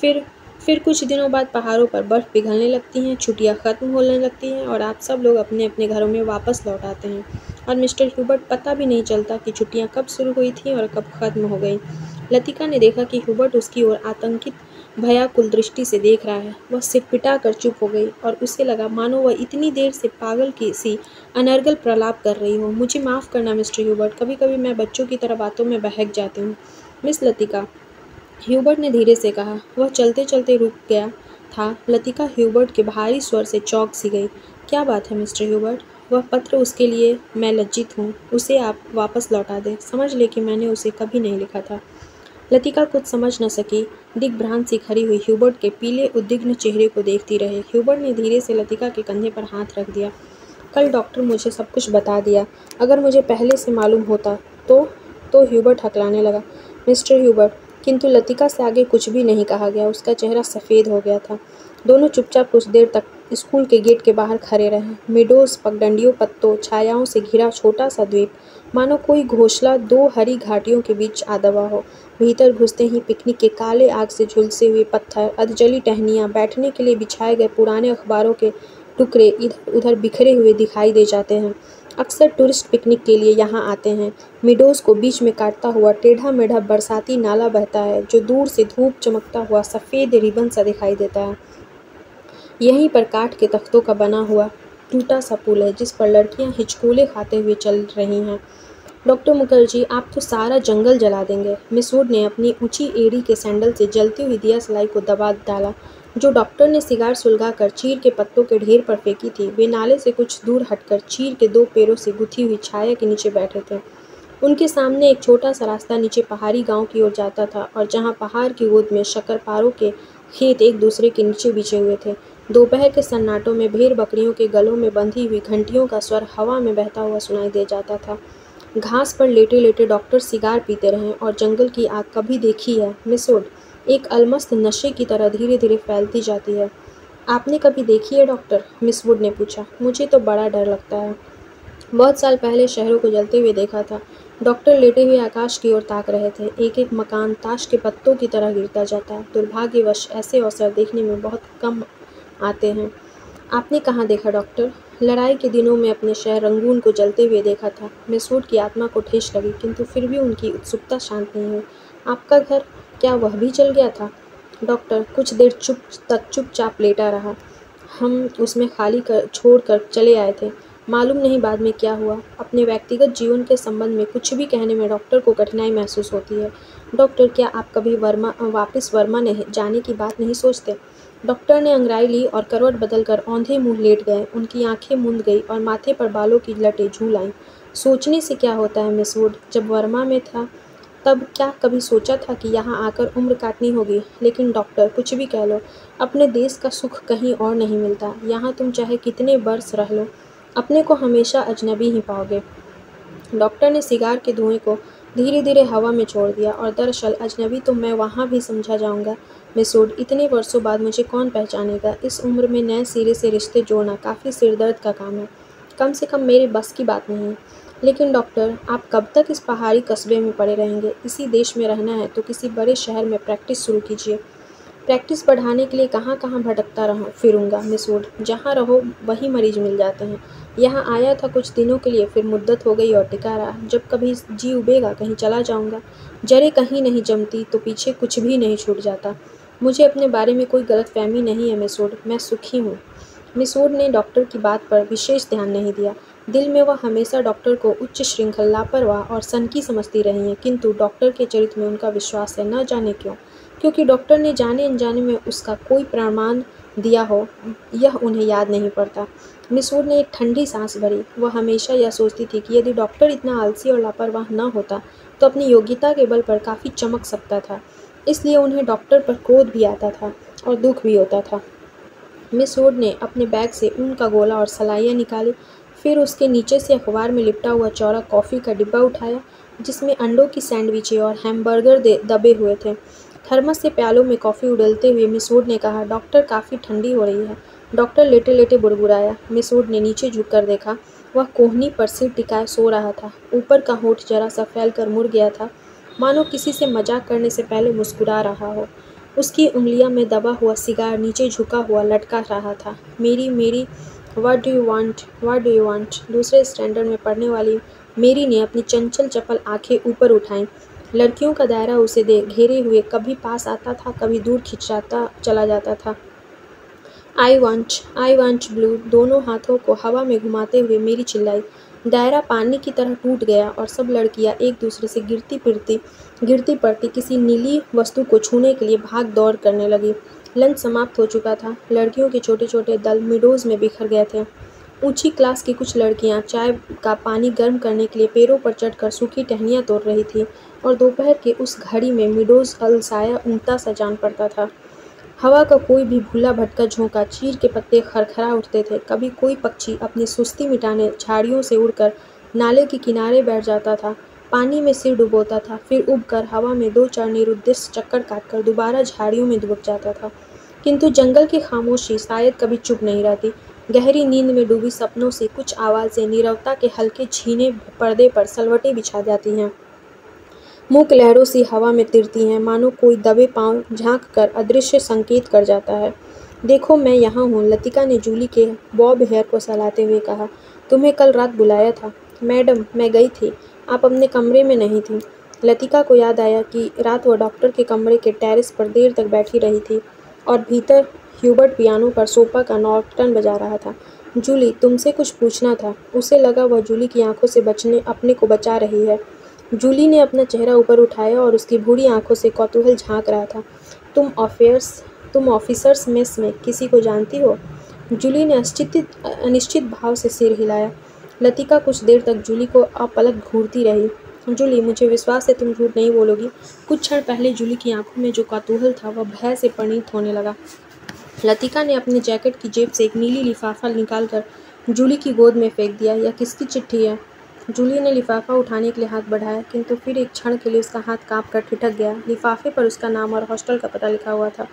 फिर फिर कुछ दिनों बाद पहाड़ों पर बर्फ़ पिघलने लगती हैं, छुट्टियाँ ख़त्म होने लगती हैं और आप सब लोग अपने अपने घरों में वापस लौट आते हैं। और मिस्टर ह्यूबर्ट पता भी नहीं चलता कि छुट्टियाँ कब शुरू हुई थीं और कब ख़त्म हो गईं। लतिका ने देखा कि ह्यूबर्ट उसकी ओर आतंकित भयाकुल दृष्टि से देख रहा है। वह सिर पिटा कर चुप हो गई और उसे लगा मानो वह इतनी देर से पागल की सी अनर्गल प्रलाप कर रही हो। मुझे माफ़ करना मिस्टर ह्यूबर्ट, कभी कभी मैं बच्चों की तरह बातों में बहक जाती हूँ। मिस लतिका, ह्यूबर्ट ने धीरे से कहा। वह चलते चलते रुक गया था। लतिका ह्यूबर्ट के भारी स्वर से चौंक सी गई। क्या बात है मिस्टर ह्यूबर्ट? वह पत्र, उसके लिए मैं लज्जित हूँ। उसे आप वापस लौटा दें। समझ ले कि मैंने उसे कभी नहीं लिखा था। लतिका कुछ समझ न सकी। दिग्भ्रांत सी खड़ी हुई ह्यूबर्ट के पीले उद्विग्न चेहरे को देखती रही। ह्यूबर्ट ने धीरे से लतिका के कंधे पर हाथ रख दिया। कल डॉक्टर मुझे सब कुछ बता दिया। अगर मुझे पहले से मालूम होता तो ह्यूबर्ट हकलाने लगा। मिस्टर ह्यूबर्ट, किंतु लतिका से आगे कुछ भी नहीं कहा गया। उसका चेहरा सफ़ेद हो गया था। दोनों चुपचाप कुछ देर तक स्कूल के गेट के बाहर खड़े रहे। मेडोज़, पगडंडियों, पत्तों, छायाओं से घिरा छोटा सा द्वीप, मानो कोई घोंसला दो हरी घाटियों के बीच आ दबा हो। भीतर घुसते ही पिकनिक के काले आग से झुलसे हुए पत्थर, अधजली टहनियाँ, बैठने के लिए बिछाए गए पुराने अखबारों के टुकड़े इधर उधर बिखरे हुए दिखाई दे जाते हैं। अक्सर टूरिस्ट पिकनिक के लिए यहाँ आते हैं। मिडोज़ को बीच में काटता हुआ टेढ़ा मेढ़ा बरसाती नाला बहता है, जो दूर से धूप चमकता हुआ सफ़ेद रिबन सा दिखाई देता है। यहीं पर काठ के तख्तों का बना हुआ टूटा सा पुल है, जिस पर लड़कियाँ हिचकोले खाते हुए चल रही हैं। डॉक्टर मुखर्जी, आप तो सारा जंगल जला देंगे। मिस वुड ने अपनी ऊंची एड़ी के सैंडल से जलती हुई दिया सलाई को दबा डाला, जो डॉक्टर ने सिगार सुलगाकर चीर के पत्तों के ढेर पर फेंकी थी। वे नाले से कुछ दूर हटकर चीर के दो पेड़ों से गुथी हुई छाया के नीचे बैठे थे। उनके सामने एक छोटा सा रास्ता नीचे पहाड़ी गांव की ओर जाता था, और जहां पहाड़ की गोद में शक्करपारों के खेत एक दूसरे के नीचे बिछे हुए थे। दोपहर के सन्नाटों में भेड़ बकरियों के गलों में बंधी हुई घंटियों का स्वर हवा में बहता हुआ सुनाई दे जाता था। घास पर लेटे लेटे डॉक्टर सिगार पीते रहे। और जंगल की आग कभी देखी है मिस वुड? एक अलमस्त नशे की तरह धीरे धीरे फैलती जाती है। आपने कभी देखी है डॉक्टर? मिस वुड ने पूछा। मुझे तो बड़ा डर लगता है। बहुत साल पहले शहरों को जलते हुए देखा था। डॉक्टर लेटे हुए आकाश की ओर ताक रहे थे। एक एक मकान ताश के पत्तों की तरह गिरता जाता है। दुर्भाग्यवश ऐसे अवसर देखने में बहुत कम आते हैं। आपने कहाँ देखा डॉक्टर? लड़ाई के दिनों में अपने शहर रंगून को जलते हुए देखा था। मिस वुड की आत्मा को ठेस लगी, किंतु फिर भी उनकी उत्सुकता शांत नहीं हुई। आपका घर, क्या वह भी जल गया था? डॉक्टर कुछ देर चुपचाप लेटा रहा। हम उसमें खाली कर छोड़ कर चले आए थे। मालूम नहीं बाद में क्या हुआ। अपने व्यक्तिगत जीवन के संबंध में कुछ भी कहने में डॉक्टर को कठिनाई महसूस होती है। डॉक्टर, क्या आप कभी वापस वर्मा नहीं जाने की बात नहीं सोचते? डॉक्टर ने अंगड़ाई ली और करवट बदलकर औंधे मुंह लेट गए। उनकी आंखें मूंद गई और माथे पर बालों की लटें झूल आईं। सोचने से क्या होता है मिस वुड? जब वर्मा में था तब क्या कभी सोचा था कि यहाँ आकर उम्र काटनी होगी? लेकिन डॉक्टर, कुछ भी कह लो, अपने देश का सुख कहीं और नहीं मिलता। यहाँ तुम चाहे कितने बरस रह लो, अपने को हमेशा अजनबी ही पाओगे। डॉक्टर ने सिगार के धुएं को धीरे धीरे हवा में छोड़ दिया। और दरअसल अजनबी तो मैं वहाँ भी समझा जाऊँगा मिस वुड। इतने वर्षों बाद मुझे कौन पहचानेगा? इस उम्र में नए सिरे से रिश्ते जोड़ना काफ़ी सिरदर्द का काम है। कम से कम मेरे बस की बात नहीं है। लेकिन डॉक्टर, आप कब तक इस पहाड़ी कस्बे में पड़े रहेंगे? इसी देश में रहना है तो किसी बड़े शहर में प्रैक्टिस शुरू कीजिए। प्रैक्टिस बढ़ाने के लिए कहाँ कहाँ भटकता फिरूंगा मिस वुड। जहाँ रहो वही मरीज मिल जाते हैं। यहाँ आया था कुछ दिनों के लिए, फिर मुद्दत हो गई और टिका रहा। जब कभी जी उबेगा कहीं चला जाऊँगा। जड़ें कहीं नहीं जमती तो पीछे कुछ भी नहीं छूट जाता। मुझे अपने बारे में कोई गलतफहमी नहीं है मिस वुड, मैं सुखी हूँ। मिस वुड ने डॉक्टर की बात पर विशेष ध्यान नहीं दिया। दिल में वह हमेशा डॉक्टर को उच्च श्रृंखला, लापरवाह और सनकी समझती रही हैं, किंतु डॉक्टर के चरित्र में उनका विश्वास है, न जाने क्यों। क्योंकि डॉक्टर ने जाने अनजाने में उसका कोई प्रमाण दिया हो, यह उन्हें याद नहीं पड़ता। मिस वुड ने एक ठंडी सांस भरी। वह हमेशा यह सोचती थी कि यदि डॉक्टर इतना आलसी और लापरवाह न होता तो अपनी योग्यता के बल पर काफ़ी चमक सकता था। इसलिए उन्हें डॉक्टर पर क्रोध भी आता था और दुख भी होता था। मिस वुड ने अपने बैग से ऊन का गोला और सलाइयाँ निकाली। फिर उसके नीचे से अखबार में लिपटा हुआ चौड़ा कॉफ़ी का डिब्बा उठाया, जिसमें अंडों की सैंडविचें और हैमबर्गर दबे हुए थे। थर्मस से प्यालों में कॉफ़ी उड़लते हुए मिस वुड ने कहा, डॉक्टर काफ़ी ठंडी हो रही है। डॉक्टर लेटे लेटे बुड़बुड़ाया। मिस वुड ने नीचे झुककर देखा। वह कोहनी पर सिर टिकाए सो रहा था। ऊपर का होंठ जरा सा फैलकर मुड़ गया था, मानो किसी से मजाक करने से पहले मुस्कुरा रहा हो। उसकी उंगलियों में दबा हुआ सिगार नीचे झुका हुआ लटका रहा था। मेरी मेरी what do you want, what do you want? दूसरे स्टैंडर्ड में पढ़ने वाली मेरी ने अपनी चंचल चपल आंखें ऊपर उठाईं। लड़कियों का दायरा उसे घेरे हुए कभी पास आता था, कभी दूर खिंचाता चला जाता था। I want blue. दोनों हाथों को हवा में घुमाते हुए मेरी चिल्लाई। दायरा पानी की तरह टूट गया और सब लड़कियां एक दूसरे से गिरती पड़ती किसी नीली वस्तु को छूने के लिए भाग दौड़ करने लगी। लंच समाप्त हो चुका था। लड़कियों के छोटे छोटे दल मिडोज में बिखर गए थे। ऊंची क्लास की कुछ लड़कियां चाय का पानी गर्म करने के लिए पेड़ों पर चढ़कर सूखी टहनियाँ तोड़ रही थी और दोपहर के उस घड़ी में मिडोज अलसाया ऊँगता सा जान पड़ता था। हवा का कोई भी भूला भटका झोंका, चीड़ के पत्ते खरखरा उठते थे। कभी कोई पक्षी अपनी सुस्ती मिटाने झाड़ियों से उड़कर नाले के किनारे बैठ जाता था, पानी में सिर डुबोता था, फिर उबकर हवा में 2-4 निरुद्देश्य चक्कर काटकर दोबारा झाड़ियों में दुबक जाता था। किंतु जंगल की खामोशी शायद कभी चुप नहीं रहती। गहरी नींद में डूबी सपनों से कुछ आवाज़ें नीरवता के हल्के छीने पर्दे पर सलवटें बिछा जाती हैं। मूक लहरों सी हवा में तिरती हैं, मानो कोई दबे पांव झांक कर अदृश्य संकेत कर जाता है। देखो मैं यहाँ हूँ, लतिका ने जूली के बॉब हेयर को सहलाते हुए कहा। तुम्हें कल रात बुलाया था। मैडम, मैं गई थी, आप अपने कमरे में नहीं थी। लतिका को याद आया कि रात वह डॉक्टर के कमरे के टेरेस पर देर तक बैठी रही थी और भीतर ह्यूबर्ट पियानो पर सोपा का नॉर्टन बजा रहा था। जूली, तुमसे कुछ पूछना था। उसे लगा वह जूली की आंखों से अपने को बचा रही है। जूली ने अपना चेहरा ऊपर उठाया और उसकी भूरी आंखों से कौतूहल झांक रहा था। तुम ऑफिसर्स मेस में किसी को जानती हो? जूली ने अनिश्चित भाव से सिर हिलाया। लतिका कुछ देर तक जूली को अपलक घूरती रही। जूली, मुझे विश्वास है तुम झूठ नहीं बोलोगी। कुछ क्षण पहले जूली की आंखों में जो कौतूहल था वह भय से परिणत होने लगा। लतिका ने अपने जैकेट की जेब से एक नीली लिफाफा निकालकर जूली की गोद में फेंक दिया। यह किसकी चिट्ठी है? जूली ने लिफाफा उठाने के लिए हाथ बढ़ाया, किंतु फिर एक क्षण के लिए उसका हाथ कांप कर ठिठक गया। लिफाफे पर उसका नाम और हॉस्टल का पता लिखा हुआ था।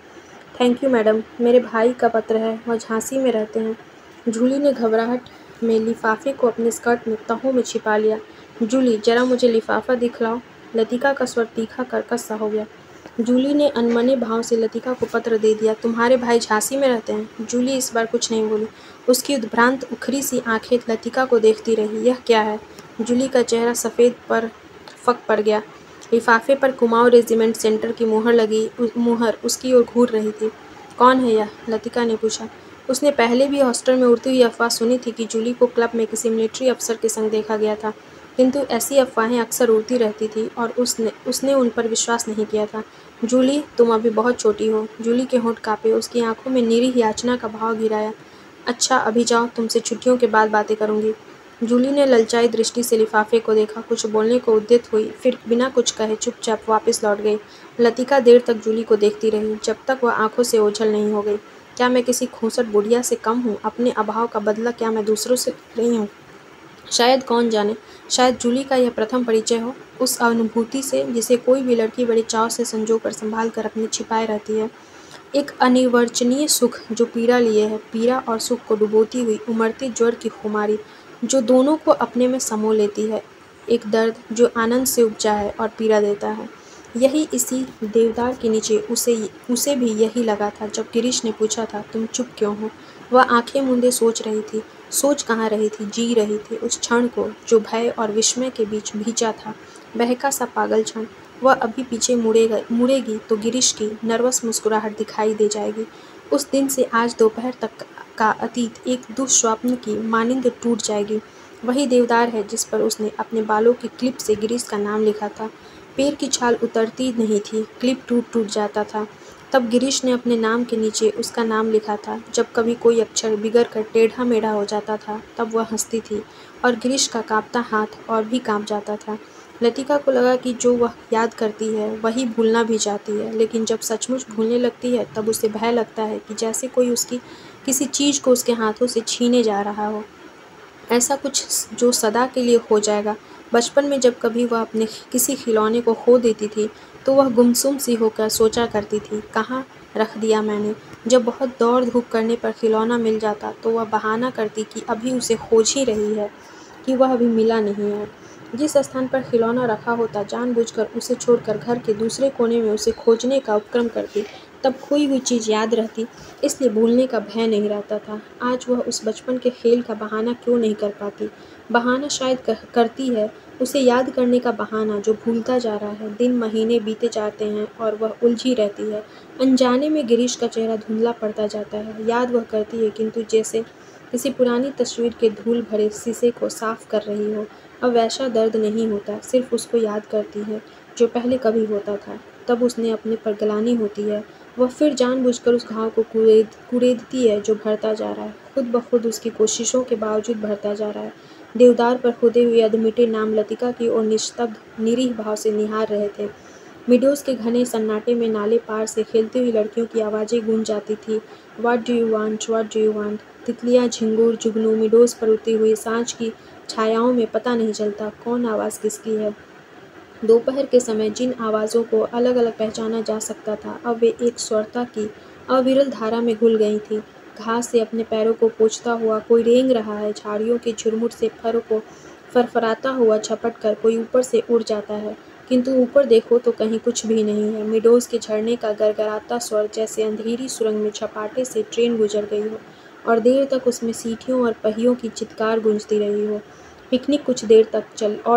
थैंक यू मैडम, मेरे भाई का पत्र है, वह झांसी में रहते हैं। जूली ने घबराहट में लिफाफे को अपने स्कर्ट में तहों में छिपा लिया। जूली, जरा मुझे लिफाफा दिखलाओ। लतिका का स्वर तीखा कर्कश सा हो गया। जूली ने अनमने भाव से लतिका को पत्र दे दिया। तुम्हारे भाई झांसी में रहते हैं? जूली इस बार कुछ नहीं बोली। उसकी उद्भ्रांत उखरी सी आंखें लतिका को देखती रही। यह क्या है? जूली का चेहरा सफ़ेद पर फक पड़ गया। लिफाफे पर कुमाऊं रेजिमेंट सेंटर की मुहर उसकी ओर घूर रही थी। कौन है यह? लतिका ने पूछा। उसने पहले भी हॉस्टल में उड़ती हुई अफवाह सुनी थी कि जूली को क्लब में किसी मिलिट्री अफसर के संग देखा गया था, किंतु ऐसी अफवाहें अक्सर उड़ती रहती थी और उसने उन पर विश्वास नहीं किया था। जूली, तुम अभी बहुत छोटी हो। जूली के होंठ कांपे, उसकी आंखों में निरीह याचना का भाव गिराया। अच्छा, अभी जाओ, तुमसे छुट्टियों के बाद बातें करूंगी। जूली ने ललचाई दृष्टि से लिफाफे को देखा, कुछ बोलने को उद्यत हुई, फिर बिना कुछ कहे चुपचाप वापस लौट गई। लतिका देर तक जूली को देखती रही, जब तक वह आंखों से ओझल नहीं हो गई। क्या मैं किसी खूंसट बुढ़िया से कम हूँ? अपने अभाव का बदला क्या मैं दूसरों से रही हूँ? शायद, कौन जाने, शायद जूली का यह प्रथम परिचय हो उस अनुभूति से जिसे कोई भी लड़की बड़े चाव से संजो कर संभाल कर अपने छिपाए रहती है। एक अनिर्वचनीय सुख जो पीड़ा लिए है, पीड़ा और सुख को डुबोती हुई उमड़ती ज्वर की खुमारी जो दोनों को अपने में समो लेती है। एक दर्द जो आनंद से उपजा है और पीड़ा देता है। यही इसी देवदार के नीचे उसे भी यही लगा था जब गिरीश ने पूछा था, तुम चुप क्यों हो? वह आंखें मूंदे सोच रही थी। सोच कहाँ रही थी, जी रही थी उस क्षण को जो भय और विस्मय के बीच भींचा था। बहका सा पागल क्षण। वह अभी पीछे मुड़ेगी तो गिरीश की नर्वस मुस्कुराहट दिखाई दे जाएगी। उस दिन से आज दोपहर तक का अतीत एक दुःस्वप्न की मानिंद टूट जाएगी। वही देवदार है जिस पर उसने अपने बालों की क्लिप से गिरीश का नाम लिखा था। पैर की छाल उतरती नहीं थी, क्लिप टूट जाता था। तब गिरीश ने अपने नाम के नीचे उसका नाम लिखा था। जब कभी कोई अक्षर बिगड़ कर टेढ़ा मेढ़ा हो जाता था तब वह हंसती थी और गिरीश का कांपता हाथ और भी कांप जाता था। लतिका को लगा कि जो वह याद करती है वही भूलना भी चाहती है, लेकिन जब सचमुच भूलने लगती है तब उसे भय लगता है कि जैसे कोई उसकी किसी चीज़ को उसके हाथों से छीने जा रहा हो, ऐसा कुछ जो सदा के लिए हो जाएगा। बचपन में जब कभी वह अपने किसी खिलौने को खो देती थी तो वह गुमसुम सी होकर सोचा करती थी, कहाँ रख दिया मैंने। जब बहुत दौड़ धूप करने पर खिलौना मिल जाता तो वह बहाना करती कि अभी उसे खोज ही रही है, कि वह अभी मिला नहीं है। जिस स्थान पर खिलौना रखा होता जानबूझकर उसे छोड़कर घर के दूसरे कोने में उसे खोजने का उपक्रम करती, तब खोई हुई चीज़ याद रहती, इसलिए भूलने का भय नहीं रहता था। आज वह उस बचपन के खेल का बहाना क्यों नहीं कर पाती? बहाना शायद करती है, उसे याद करने का बहाना जो भूलता जा रहा है। दिन महीने बीते जाते हैं और वह उलझी रहती है। अनजाने में गिरीश का चेहरा धुंधला पड़ता जाता है। याद वह करती है, किंतु जैसे किसी पुरानी तस्वीर के धूल भरे शीशे को साफ कर रही हो। अब वैसा दर्द नहीं होता, सिर्फ उसको याद करती है जो पहले कभी होता था। तब उसने अपने पर ग्लानि होती है। वह फिर जानबूझकर उस घाव को कुरेदती है जो बढ़ता जा रहा है, खुद ब खुद उसकी कोशिशों के बावजूद बढ़ता जा रहा है। देवदार पर खुदे हुए अधमिटे नाम लतिका की ओर निस्तब्ध निरीह भाव से निहार रहे थे। मिडोज के घने सन्नाटे में नाले पार से खेलती हुई लड़कियों की आवाज़ें गूंज जाती थी। What do you want, what do you want. तितलियाँ, झिंगुर, जुगनू मिडोज पर उड़ती हुई सांझ की छायाओं में पता नहीं चलता कौन आवाज़ किसकी है। दोपहर के समय जिन आवाज़ों को अलग अलग पहचाना जा सकता था, अब वे एक स्वरता की अविरल धारा में घुल गई थीं। घास से अपने पैरों को पोंछता हुआ कोई रेंग रहा है, झाड़ियों के झुरमुट से फरों को फरफराता हुआ झपट कर कोई ऊपर से उड़ जाता है, किंतु ऊपर देखो तो कहीं कुछ भी नहीं है। मिडोज के झरने का गरगराता स्वर जैसे अंधेरी सुरंग में झपाटे से ट्रेन गुजर गई हो और देर तक उसमें सीटियों और पहियों की चित्कार गूंजती रही हो। पिकनिक कुछ देर तक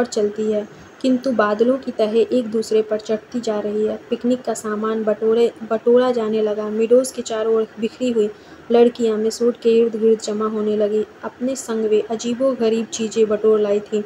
चलती है, किंतु बादलों की तह एक दूसरे पर चढ़ती जा रही है। पिकनिक का सामान बटोरा जाने लगा। मिडोज के चारों ओर बिखरी हुई लड़कियां मिसरूट के इर्द गिर्द जमा होने लगी। अपने संग वे अजीबोगरीब चीज़ें बटोर लाई थी।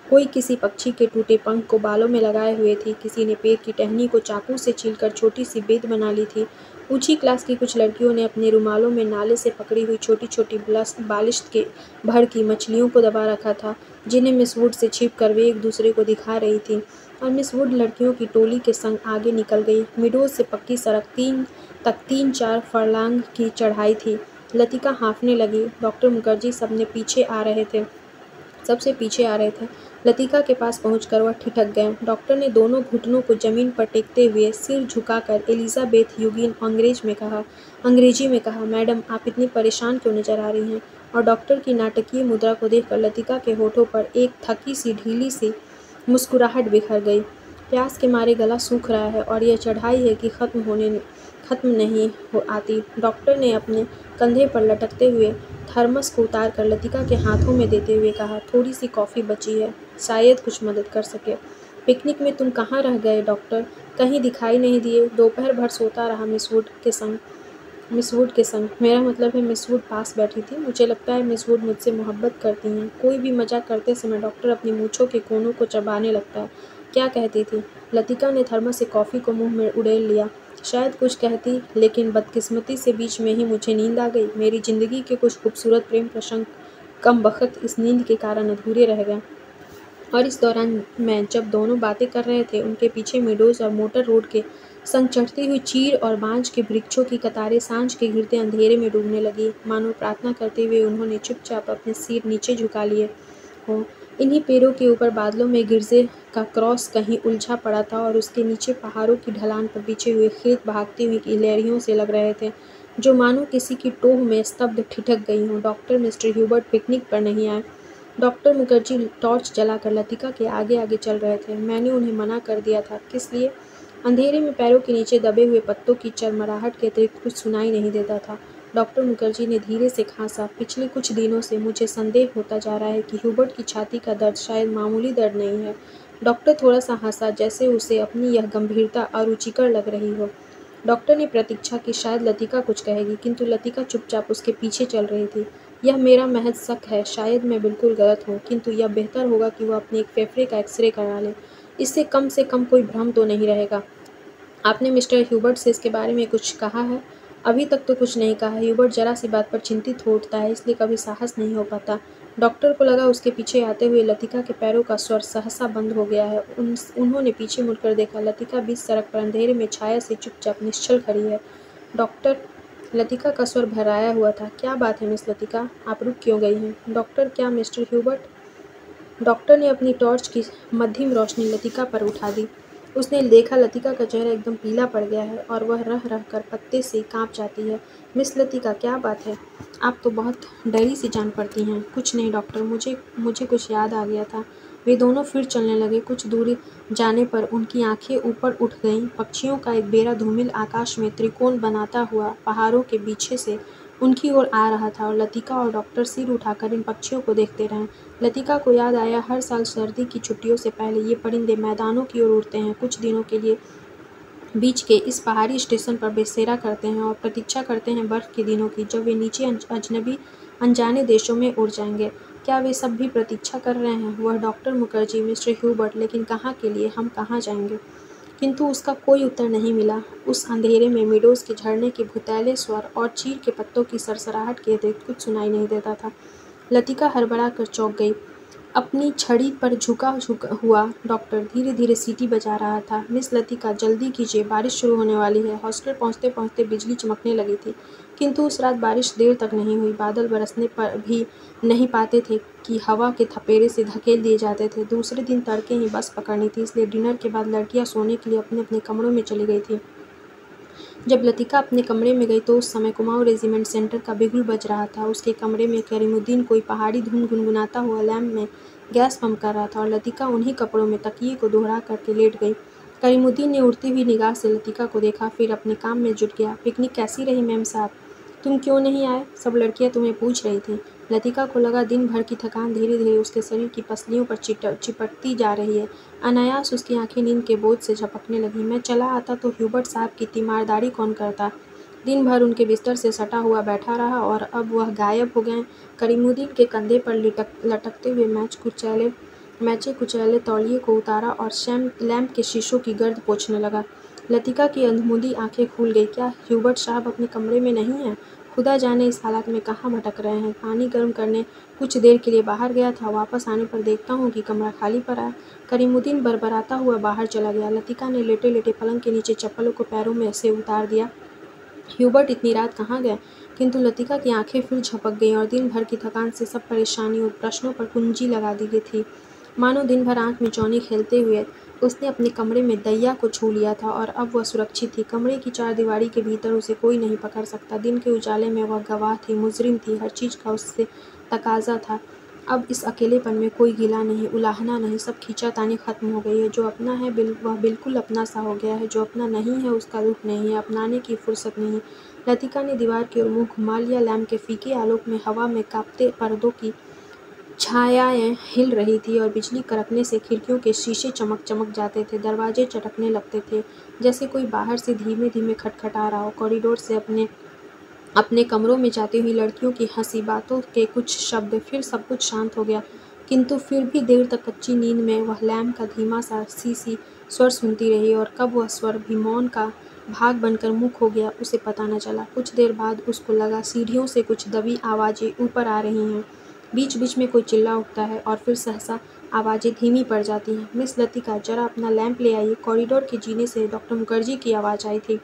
कोई किसी पक्षी के टूटे पंख को बालों में लगाए हुए थी, किसी ने पेड़ की टहनी को चाकू से छीलकर छोटी सी बेद बना ली थी। ऊंची क्लास की कुछ लड़कियों ने अपने रुमालों में नाले से पकड़ी हुई छोटी छोटी बालिश्त के भर की मछलियों को दबा रखा था, जिन्हें मिस वुड से छिप कर वे एक दूसरे को दिखा रही थी। और मिस वुड लड़कियों की टोली के संग आगे निकल गई। मिडोज से पक्की सड़क 3-4 फरलांग की चढ़ाई थी। लतिका हाँफने लगी। डॉक्टर मुखर्जी सबसे पीछे आ रहे थे। लतिका के पास पहुंचकर वह ठिठक गए। डॉक्टर ने दोनों घुटनों को जमीन पर टेकते हुए सिर झुकाकर एलिजाबेथ यूगिन अंग्रेजी में कहा, मैडम आप इतनी परेशान क्यों नजर आ रही हैं? और डॉक्टर की नाटकीय मुद्रा को देखकर लतिका के होठों पर एक थकी सी ढीली सी मुस्कुराहट बिखर गई। प्यास के मारे गला सूख रहा है और यह चढ़ाई है कि खत्म नहीं हो आती। डॉक्टर ने अपने कंधे पर लटकते हुए थर्मस को उतार कर लतिका के हाथों में देते हुए कहा, थोड़ी सी कॉफ़ी बची है, शायद कुछ मदद कर सके। पिकनिक में तुम कहाँ रह गए डॉक्टर? कहीं दिखाई नहीं दिए। दोपहर भर सोता रहा मिस वुड के संग। मेरा मतलब है मिस वुड पास बैठी थी। मुझे लगता है मिस वुड मुझसे मोहब्बत करती हैं। कोई भी मजाक करते समय डॉक्टर अपनी मूँछों के कोनों को चबाने लगता है। क्या कहती थी? लतिका ने थर्मस से कॉफ़ी को मुंह में उड़ेल लिया। शायद कुछ कहती, लेकिन बदकिस्मती से बीच में ही मुझे नींद आ गई। मेरी जिंदगी के कुछ खूबसूरत प्रेम प्रसंग कमबख्त इस नींद के कारण अधूरे रह गए। और इस दौरान मैं जब दोनों बातें कर रहे थे, उनके पीछे मिडोज और मोटर रोड के संग चढ़ती हुई चीड़ और बांज के वृक्षों की कतारें सांझ के घिरते अंधेरे में डूबने लगी। मानो प्रार्थना करते हुए उन्होंने चुपचाप अपने सिर नीचे झुका लिए हों। इन्हीं पेड़ों के ऊपर बादलों में गिरजे का क्रॉस कहीं उलझा पड़ा था और उसके नीचे पहाड़ों की ढलान पर बिछे हुए खेत भागती हुई लहरियों से लग रहे थे, जो मानो किसी की टोह में स्तब्ध ठिठक गई हों। डॉक्टर मिस्टर ह्यूबर्ट पिकनिक पर नहीं आए। डॉक्टर मुखर्जी टॉर्च जलाकर लतिका के आगे आगे चल रहे थे। मैंने उन्हें मना कर दिया था। किस लिए? अंधेरे में पैरों के नीचे दबे हुए पत्तों की चरमराहट के अतिरिक्त कुछ सुनाई नहीं देता था। डॉक्टर मुखर्जी ने धीरे से खांसा। पिछले कुछ दिनों से मुझे संदेह होता जा रहा है कि ह्यूबर्ट की छाती का दर्द शायद मामूली दर्द नहीं है। डॉक्टर थोड़ा सा हंसा, जैसे उसे अपनी यह गंभीरता अरुचिकर लग रही हो। डॉक्टर ने प्रतीक्षा की शायद लतिका कुछ कहेगी, किंतु लतिका चुपचाप उसके पीछे चल रही थी। यह मेरा महज शक है, शायद मैं बिल्कुल गलत हूँ, किंतु यह बेहतर होगा कि वह अपने एक फेफड़े का एक्सरे करा ले। इससे कम से कम कोई भ्रम तो नहीं रहेगा। आपने मिस्टर ह्यूबर्ट से इसके बारे में कुछ कहा है? अभी तक तो कुछ नहीं कहा। ह्यूबर्ट जरा सी बात पर चिंतित हो उठता है, इसलिए कभी साहस नहीं हो पाता। डॉक्टर को लगा उसके पीछे आते हुए लतिका के पैरों का स्वर सहसा बंद हो गया है। उन्होंने पीछे मुड़कर देखा। लतिका बीच सड़क पर अंधेरे में छाया से चुपचाप निश्चल खड़ी है। डॉक्टर, लतिका का स्वर भराया हुआ था। क्या बात है मिस लतिका, आप रुक क्यों गई हैं? डॉक्टर, क्या मिस्टर ह्यूबर्ट? डॉक्टर ने अपनी टॉर्च की मध्यम रोशनी लतिका पर उठा दी। उसने देखा लतिका का चेहरा एकदम पीला पड़ गया है और वह रह रह कर पत्ते से काँप जाती है। मिस लतिका, क्या बात है? आप तो बहुत डरी सी जान पड़ती हैं। कुछ नहीं डॉक्टर, मुझे मुझे कुछ याद आ गया था। वे दोनों फिर चलने लगे। कुछ दूरी जाने पर उनकी आंखें ऊपर उठ गईं। पक्षियों का एक बेड़ा धूमिल आकाश में त्रिकोण बनाता हुआ पहाड़ों के पीछे से उनकी ओर आ रहा था और लतिका और डॉक्टर सिर उठाकर इन पक्षियों को देखते रहे। लतिका को याद आया, हर साल सर्दी की छुट्टियों से पहले ये परिंदे मैदानों की ओर उड़ते हैं, कुछ दिनों के लिए बीच के इस पहाड़ी स्टेशन पर बसेरा करते हैं और प्रतीक्षा करते हैं बर्फ़ के दिनों की, जब वे नीचे अजनबी अनजाने देशों में उड़ जाएंगे। क्या वे सब भी प्रतीक्षा कर रहे हैं? वह डॉक्टर मुखर्जी, मिस्टर ह्यूबर्ट, लेकिन कहाँ के लिए? हम कहाँ जाएंगे? किंतु उसका कोई उत्तर नहीं मिला। उस अंधेरे में मेडोज़ के झरने के भुतैले स्वर और चीड़ के पत्तों की सरसराहट के अतिरिक्त कुछ सुनाई नहीं देता था। लतिका हड़बड़ा कर चौंक गई। अपनी छड़ी पर झुका हुआ डॉक्टर धीरे धीरे सीटी बजा रहा था। मिस लतिका, जल्दी कीजिए, बारिश शुरू होने वाली है। हॉस्टल पहुँचते पहुँचते बिजली चमकने लगी थी, किंतु उस रात बारिश देर तक नहीं हुई। बादल बरसने पर भी नहीं पाते थे कि हवा के थपेड़े से धकेल दिए जाते थे। दूसरे दिन तड़के ही बस पकड़नी थी, इसलिए डिनर के बाद लड़कियां सोने के लिए अपने अपने कमरों में चली गई थी। जब लतिका अपने कमरे में गई तो उस समय कुमाऊं रेजिमेंट सेंटर का बिगुल बज रहा था। उसके कमरे में करीमुद्दीन कोई पहाड़ी धुन गुनगुनाता हुआ लैंप में गैस पंप कर रहा था और लतिका उन्हीं कपड़ों में तकिए को दोहरा करके लेट गई। करीमुद्दीन ने उड़ती हुई निगाह से लतिका को देखा, फिर अपने काम में जुट गया। पिकनिक कैसी रही मैम साहब? तुम क्यों नहीं आए? सब लड़कियां तुम्हें पूछ रही थीं। लतिका को लगा दिन भर की थकान धीरे धीरे उसके शरीर की पसलियों पर चिपटती जा रही है। अनायास उसकी आंखें नींद के बोझ से झपकने लगीं। मैं चला आता तो ह्यूबर्ट साहब की तीमारदारी कौन करता? दिन भर उनके बिस्तर से सटा हुआ बैठा रहा और अब वह गायब हो गए। करीमुद्दीन के कंधे पर लटकते हुए मैचे कुचैले तौलिए को उतारा और लैंप के शीशों की गर्द पोंछने लगा। लतिका की अंधमुंदी आंखें खुल गई। क्या ह्यूबर्ट साहब अपने कमरे में नहीं हैं? खुदा जाने इस हालत में कहाँ भटक रहे हैं। पानी गर्म करने कुछ देर के लिए बाहर गया था, वापस आने पर देखता हूँ कि कमरा खाली पड़ा है। करीमुद्दीन बरबराता हुआ बाहर चला गया। लतिका ने लेटे लेटे पलंग के नीचे चप्पलों को पैरों में से उतार दिया। ह्यूबर्ट इतनी रात कहाँ गए? किंतु लतिका की आंखें फिर झपक गईं और दिन भर की थकान से सब परेशानी और प्रश्नों पर कुंजी लगा दी गई थी। मानो दिन भर आंख मिचौनी खेलते हुए उसने अपने कमरे में दैया को छू लिया था और अब वह सुरक्षित थी। कमरे की चारदीवारी के भीतर उसे कोई नहीं पकड़ सकता। दिन के उजाले में वह गवाह थी, मुजरिम थी, हर चीज़ का उससे तकाजा था। अब इस अकेलेपन में कोई गिला नहीं, उलाहना नहीं, सब खींचातानी खत्म हो गई है। जो अपना है वह बिल्कुल अपना सा हो गया है, जो अपना नहीं है उसका दुख नहीं है, अपनाने की फुर्सत नहीं। लतिका ने दीवार की ओर मुँह घुमा लिया। लैंप के फीके आलोक में हवा में कांपते पर्दों की छायाएं हिल रही थी और बिजली कड़कने से खिड़कियों के शीशे चमक जाते थे, दरवाजे चटकने लगते थे, जैसे कोई बाहर से धीमे धीमे खटखटा रहा हो। कॉरिडोर से अपने अपने कमरों में जाती हुई लड़कियों की हंसी, बातों के कुछ शब्द, फिर सब कुछ शांत हो गया। किंतु फिर भी देर तक कच्ची नींद में वह लैंप का धीमा सा सी स्वर सुनती रही और कब वह स्वर भी मौन का भाग बनकर मुख हो गया उसे पता न चला। कुछ देर बाद उसको लगा सीढ़ियों से कुछ दबी आवाज़ें ऊपर आ रही हैं। बीच बीच में कोई चिल्ला उठता है और फिर सहसा आवाज़ें धीमी पड़ जाती हैं। मिस लतिका, जरा अपना लैंप ले आइए। कॉरिडोर के जीने से डॉक्टर मुखर्जी की आवाज़ आई थी।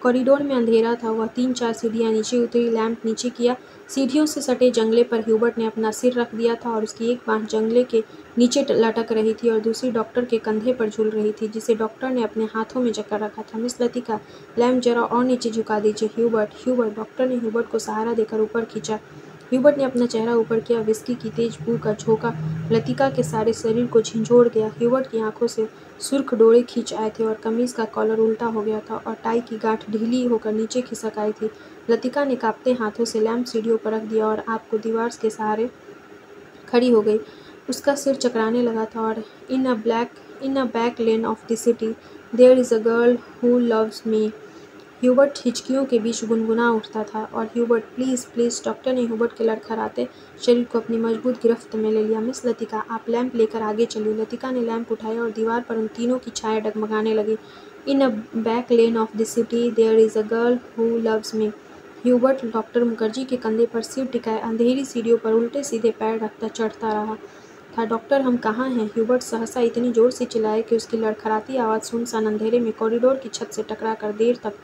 कॉरिडोर में अंधेरा था। वह 3-4 सीढ़ियाँ नीचे उतरी, लैंप नीचे किया। सीढ़ियों से सटे जंगले पर ह्यूबर्ट ने अपना सिर रख दिया था और उसकी एक बाँह जंगले के नीचे लटक रही थी और दूसरी डॉक्टर के कंधे पर झूल रही थी, जिसे डॉक्टर ने अपने हाथों में जकड़ रखा था। मिस लतिका, लैंप जरा और नीचे झुका दीजिए। ह्यूबर्ट। डॉक्टर ने ह्यूबर्ट को सहारा देकर ऊपर खींचा। ह्यूबर्ट ने अपना चेहरा ऊपर किया। विस्की की तेज बू का झोंका लतिका के सारे शरीर को झंझोड़ गया। ह्यूबर्ट की आंखों से सुर्ख डोरे खींच आए थे और कमीज का कॉलर उल्टा हो गया था और टाई की गांठ ढीली होकर नीचे खिसक आई थी। लतिका ने कांपते हाथों से लैंप सीढ़ियों पर रख दिया और आपको दीवार के सहारे खड़ी हो गई। उसका सिर चकराने लगा था और in a back lane of the city there is a girl who loves me. Hubert हिचकियों के बीच गुनगुना उठता था और ह्यूबर्ट, प्लीज़ प्लीज़। डॉक्टर ने ह्यूबर्ट के लड़खड़ाते शरीर को अपनी मजबूत गिरफ्त में ले लिया। मिस लतिका, आप लैंप लेकर आगे चलिए। लतिका ने लैंप उठाया और दीवार पर उन तीनों की छाया डगमगाने लगी। In a back lane of the city there is a girl who loves me. Hubert doctor Mukherjee के कंधे पर सिर टिकाए अंधेरी सीढ़ियों पर उल्टे सीधे पैर रखता चढ़ता रहा था। डॉक्टर, हम कहाँ हैं? ह्यूबर्ट सहसा इतनी जोर से चिल्लाए कि उसकी लड़खड़ाती आवाज़ सुनसान अंधेरे में कॉरिडोर की छत से टकरा कर देर तक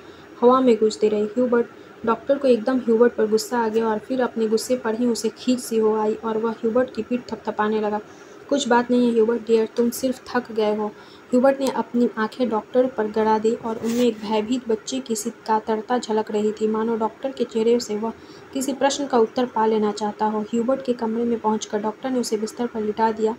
हवा में गूंजती रही। ह्यूबर्ट। डॉक्टर को एकदम ह्यूबर्ट पर गुस्सा आ गया और फिर अपने गुस्से पर ही उसे खींच सी हो आई और वह ह्यूबर्ट की पीठ थपथपाने लगा। कुछ बात नहीं है ह्यूबर्ट डियर, तुम सिर्फ थक गए हो। ह्यूबर्ट ने अपनी आंखें डॉक्टर पर गड़ा दी और उनमें एक भयभीत बच्चे की सी कातरता झलक रही थी, मानो डॉक्टर के चेहरे से वह किसी प्रश्न का उत्तर पा लेना चाहता हो। ह्यूबर्ट के कमरे में पहुंचकर डॉक्टर ने उसे बिस्तर पर लिटा दिया।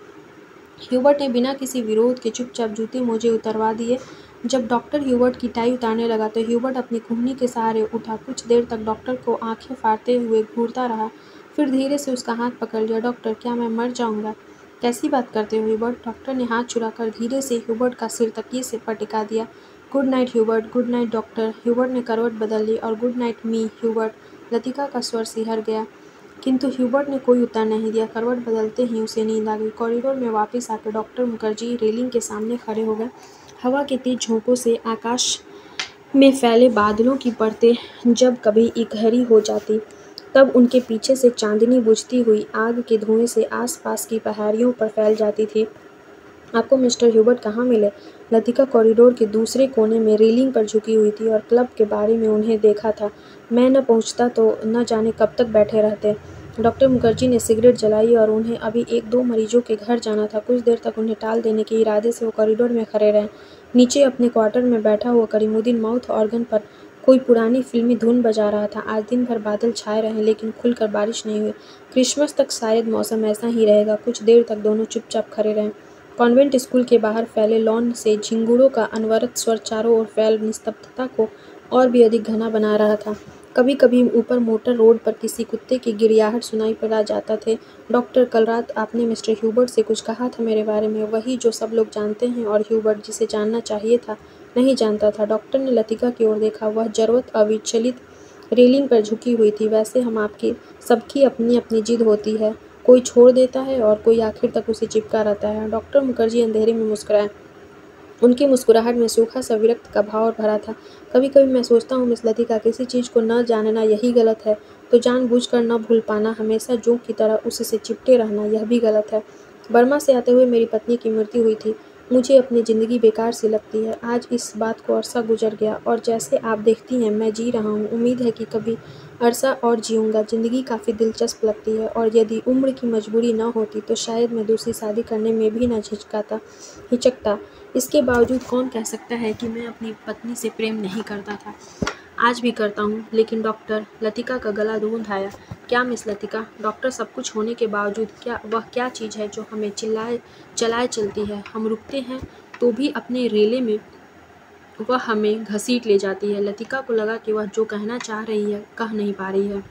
ह्यूबर्ट ने बिना किसी विरोध के चुपचाप जूते मोजे उतरवा दिए। जब डॉक्टर ह्यूबर्ट की टाई उतारने लगा तो ह्यूबर्ट अपनी कूहनी के सहारे उठा। कुछ देर तक डॉक्टर को आंखें फाड़ते हुए घूरता रहा, फिर धीरे से उसका हाथ पकड़ लिया। डॉक्टर, क्या मैं मर जाऊंगा? कैसी बात करते हो ह्यूबर्ट? डॉक्टर ने हाथ छुड़ाकर धीरे से ह्यूबर्ट का सिर तकिए से पर टिका दिया। Good night Hubert. Good night doctor. Hubert ने करवट बदल ली। और गुड नाइट मी ह्यूबर्ट। लतिका का स्वर सिहर गया, किंतु ह्यूबर्ट ने कोई उत्तर नहीं दिया। करवट बदलते ही उसे नींद आ गई। कॉरिडोर में वापस आकर डॉक्टर मुखर्जी रेलिंग के सामने खड़े हो गए। हवा के तेज झोंकों से आकाश में फैले बादलों की परतें जब कभी इकहरी हो जाती, तब उनके पीछे से चांदनी बुझती हुई आग के धुएं से आसपास की पहाड़ियों पर फैल जाती थी। आपको मिस्टर ह्यूबर्ट कहाँ मिले? लतिका कॉरिडोर के दूसरे कोने में रेलिंग पर झुकी हुई थी और क्लब के बारे में उन्हें देखा था। मैं न पहुँचता तो न जाने कब तक बैठे रहते। डॉक्टर मुखर्जी ने सिगरेट जलाई और उन्हें अभी 1-2 मरीजों के घर जाना था। कुछ देर तक उन्हें टाल देने के इरादे से वो कॉरिडोर में खड़े रहे। नीचे अपने क्वार्टर में बैठा हुआ करीमुद्दीन माउथ ऑर्गन पर कोई पुरानी फिल्मी धुन बजा रहा था। आज दिन भर बादल छाए रहे लेकिन खुलकर बारिश नहीं हुई। क्रिसमस तक शायद मौसम ऐसा ही रहेगा। कुछ देर तक दोनों चुपचाप खड़े रहे। कॉन्वेंट स्कूल के बाहर फैले लॉन से झिंगुरों का अनवरत स्वर चारों ओर फैल निस्तब्धता को और भी अधिक घना बना रहा था। कभी कभी ऊपर मोटर रोड पर किसी कुत्ते की गिड़गिड़ाहट सुनाई पड़ा जाता थे। डॉक्टर, कल रात आपने मिस्टर ह्यूबर्ट से कुछ कहा था मेरे बारे में, वही जो सब लोग जानते हैं और ह्यूबर्ट जिसे जानना चाहिए था नहीं जानता था। डॉक्टर ने लतिका की ओर देखा। वह जरवत अविचलित रेलिंग पर झुकी हुई थी। वैसे हम आपकी सबकी अपनी अपनी जिद होती है, कोई छोड़ देता है और कोई आखिर तक उसे चिपका रहता है। डॉक्टर मुखर्जी अंधेरे में मुस्कुराए। उनकी मुस्कुराहट में सूखा सा विरक्त का भाव भरा था। कभी कभी मैं सोचता हूँ मिस लतिका, किसी चीज़ को न जानना यही गलत है, तो जानबूझकर न भूल पाना, हमेशा जोंक की तरह उससे चिपटे रहना, यह भी गलत है। बर्मा से आते हुए मेरी पत्नी की मृत्यु हुई थी। मुझे अपनी ज़िंदगी बेकार सी लगती है। आज इस बात को अरसा गुजर गया और जैसे आप देखती हैं मैं जी रहा हूँ। उम्मीद है कि कभी अरसा और जीऊँगा। ज़िंदगी काफ़ी दिलचस्प लगती है और यदि उम्र की मजबूरी न होती तो शायद मैं दूसरी शादी करने में भी न हिचकता। इसके बावजूद कौन कह सकता है कि मैं अपनी पत्नी से प्रेम नहीं करता था? आज भी करता हूँ। लेकिन डॉक्टर, लतिका का गला रूंध आया। क्या मिस लतिका? डॉक्टर, सब कुछ होने के बावजूद क्या चीज़ है जो हमें चलाए चलती है? हम रुकते हैं तो भी अपने रेले में वह हमें घसीट ले जाती है। लतिका को लगा कि वह जो कहना चाह रही है कह नहीं पा रही है।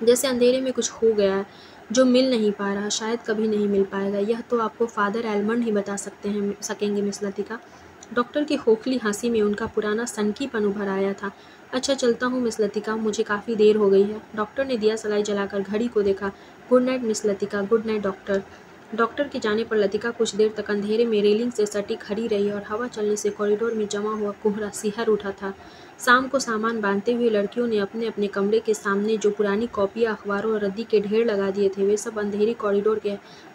जैसे अंधेरे में कुछ हो गया है जो मिल नहीं पा रहा, शायद कभी नहीं मिल पाएगा। यह तो आपको फादर एलमंड ही बता सकेंगे मिस लतिका। डॉक्टर की खोखली हंसी में उनका पुराना सनकीपन उभर आया था। अच्छा, चलता हूँ मिस लतिका, मुझे काफ़ी देर हो गई है। डॉक्टर ने दिया सलाई जलाकर घड़ी को देखा। Good night miss Latika. Good night doctor. Doctor के जाने पर लतिका कुछ देर तक अंधेरे में रेलिंग से सटी खड़ी रही और हवा चलने से कॉरिडोर में जमा हुआ कोहरा सिहर उठा था। शाम को सामान बांधते हुए लड़कियों ने अपने अपने कमरे के सामने जो पुरानी कॉपियाँ, अखबारों और रद्दी के ढेर लगा दिए थे, वे सब अंधेरी कॉरिडोर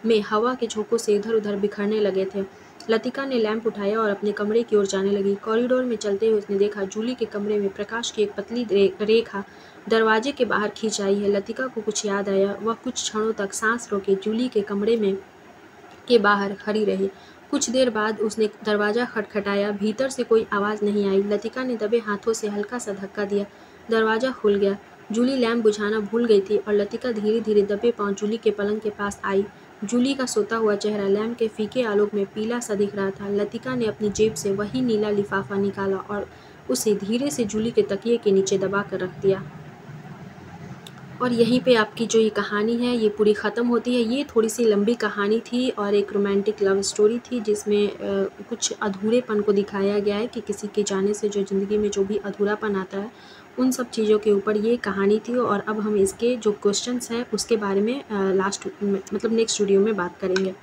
में हवा के झोंकों से इधर उधर बिखरने लगे थे। लतिका ने लैंप उठाया और अपने कमरे की ओर जाने लगी। कॉरिडोर में चलते हुए उसने देखा जूली के कमरे में प्रकाश की एक पतली रेखा दरवाजे के बाहर खींच आई है। लतिका को कुछ याद आया। वह कुछ क्षणों तक सांस रोके जूली के कमरे में के बाहर खड़ी रही। कुछ देर बाद उसने दरवाज़ा खटखटाया। भीतर से कोई आवाज़ नहीं आई। लतिका ने दबे हाथों से हल्का सा धक्का दिया। दरवाज़ा खुल गया। जूली लैंप बुझाना भूल गई थी और लतिका धीरे धीरे दबे पांव जूली के पलंग के पास आई। जूली का सोता हुआ चेहरा लैंप के फीके आलोक में पीला सा दिख रहा था। लतिका ने अपनी जेब से वही नीला लिफाफा निकाला और उसे धीरे से जूली के तकिए के नीचे दबा कर रख दिया। और यहीं पे आपकी जो ये कहानी है ये पूरी ख़त्म होती है। ये थोड़ी सी लंबी कहानी थी और एक रोमांटिक लव स्टोरी थी जिसमें कुछ अधूरेपन को दिखाया गया है कि किसी के जाने से जो ज़िंदगी में जो भी अधूरापन आता है उन सब चीज़ों के ऊपर ये कहानी थी। और अब हम इसके जो क्वेश्चंस हैं उसके बारे में नेक्स्ट वीडियो में बात करेंगे।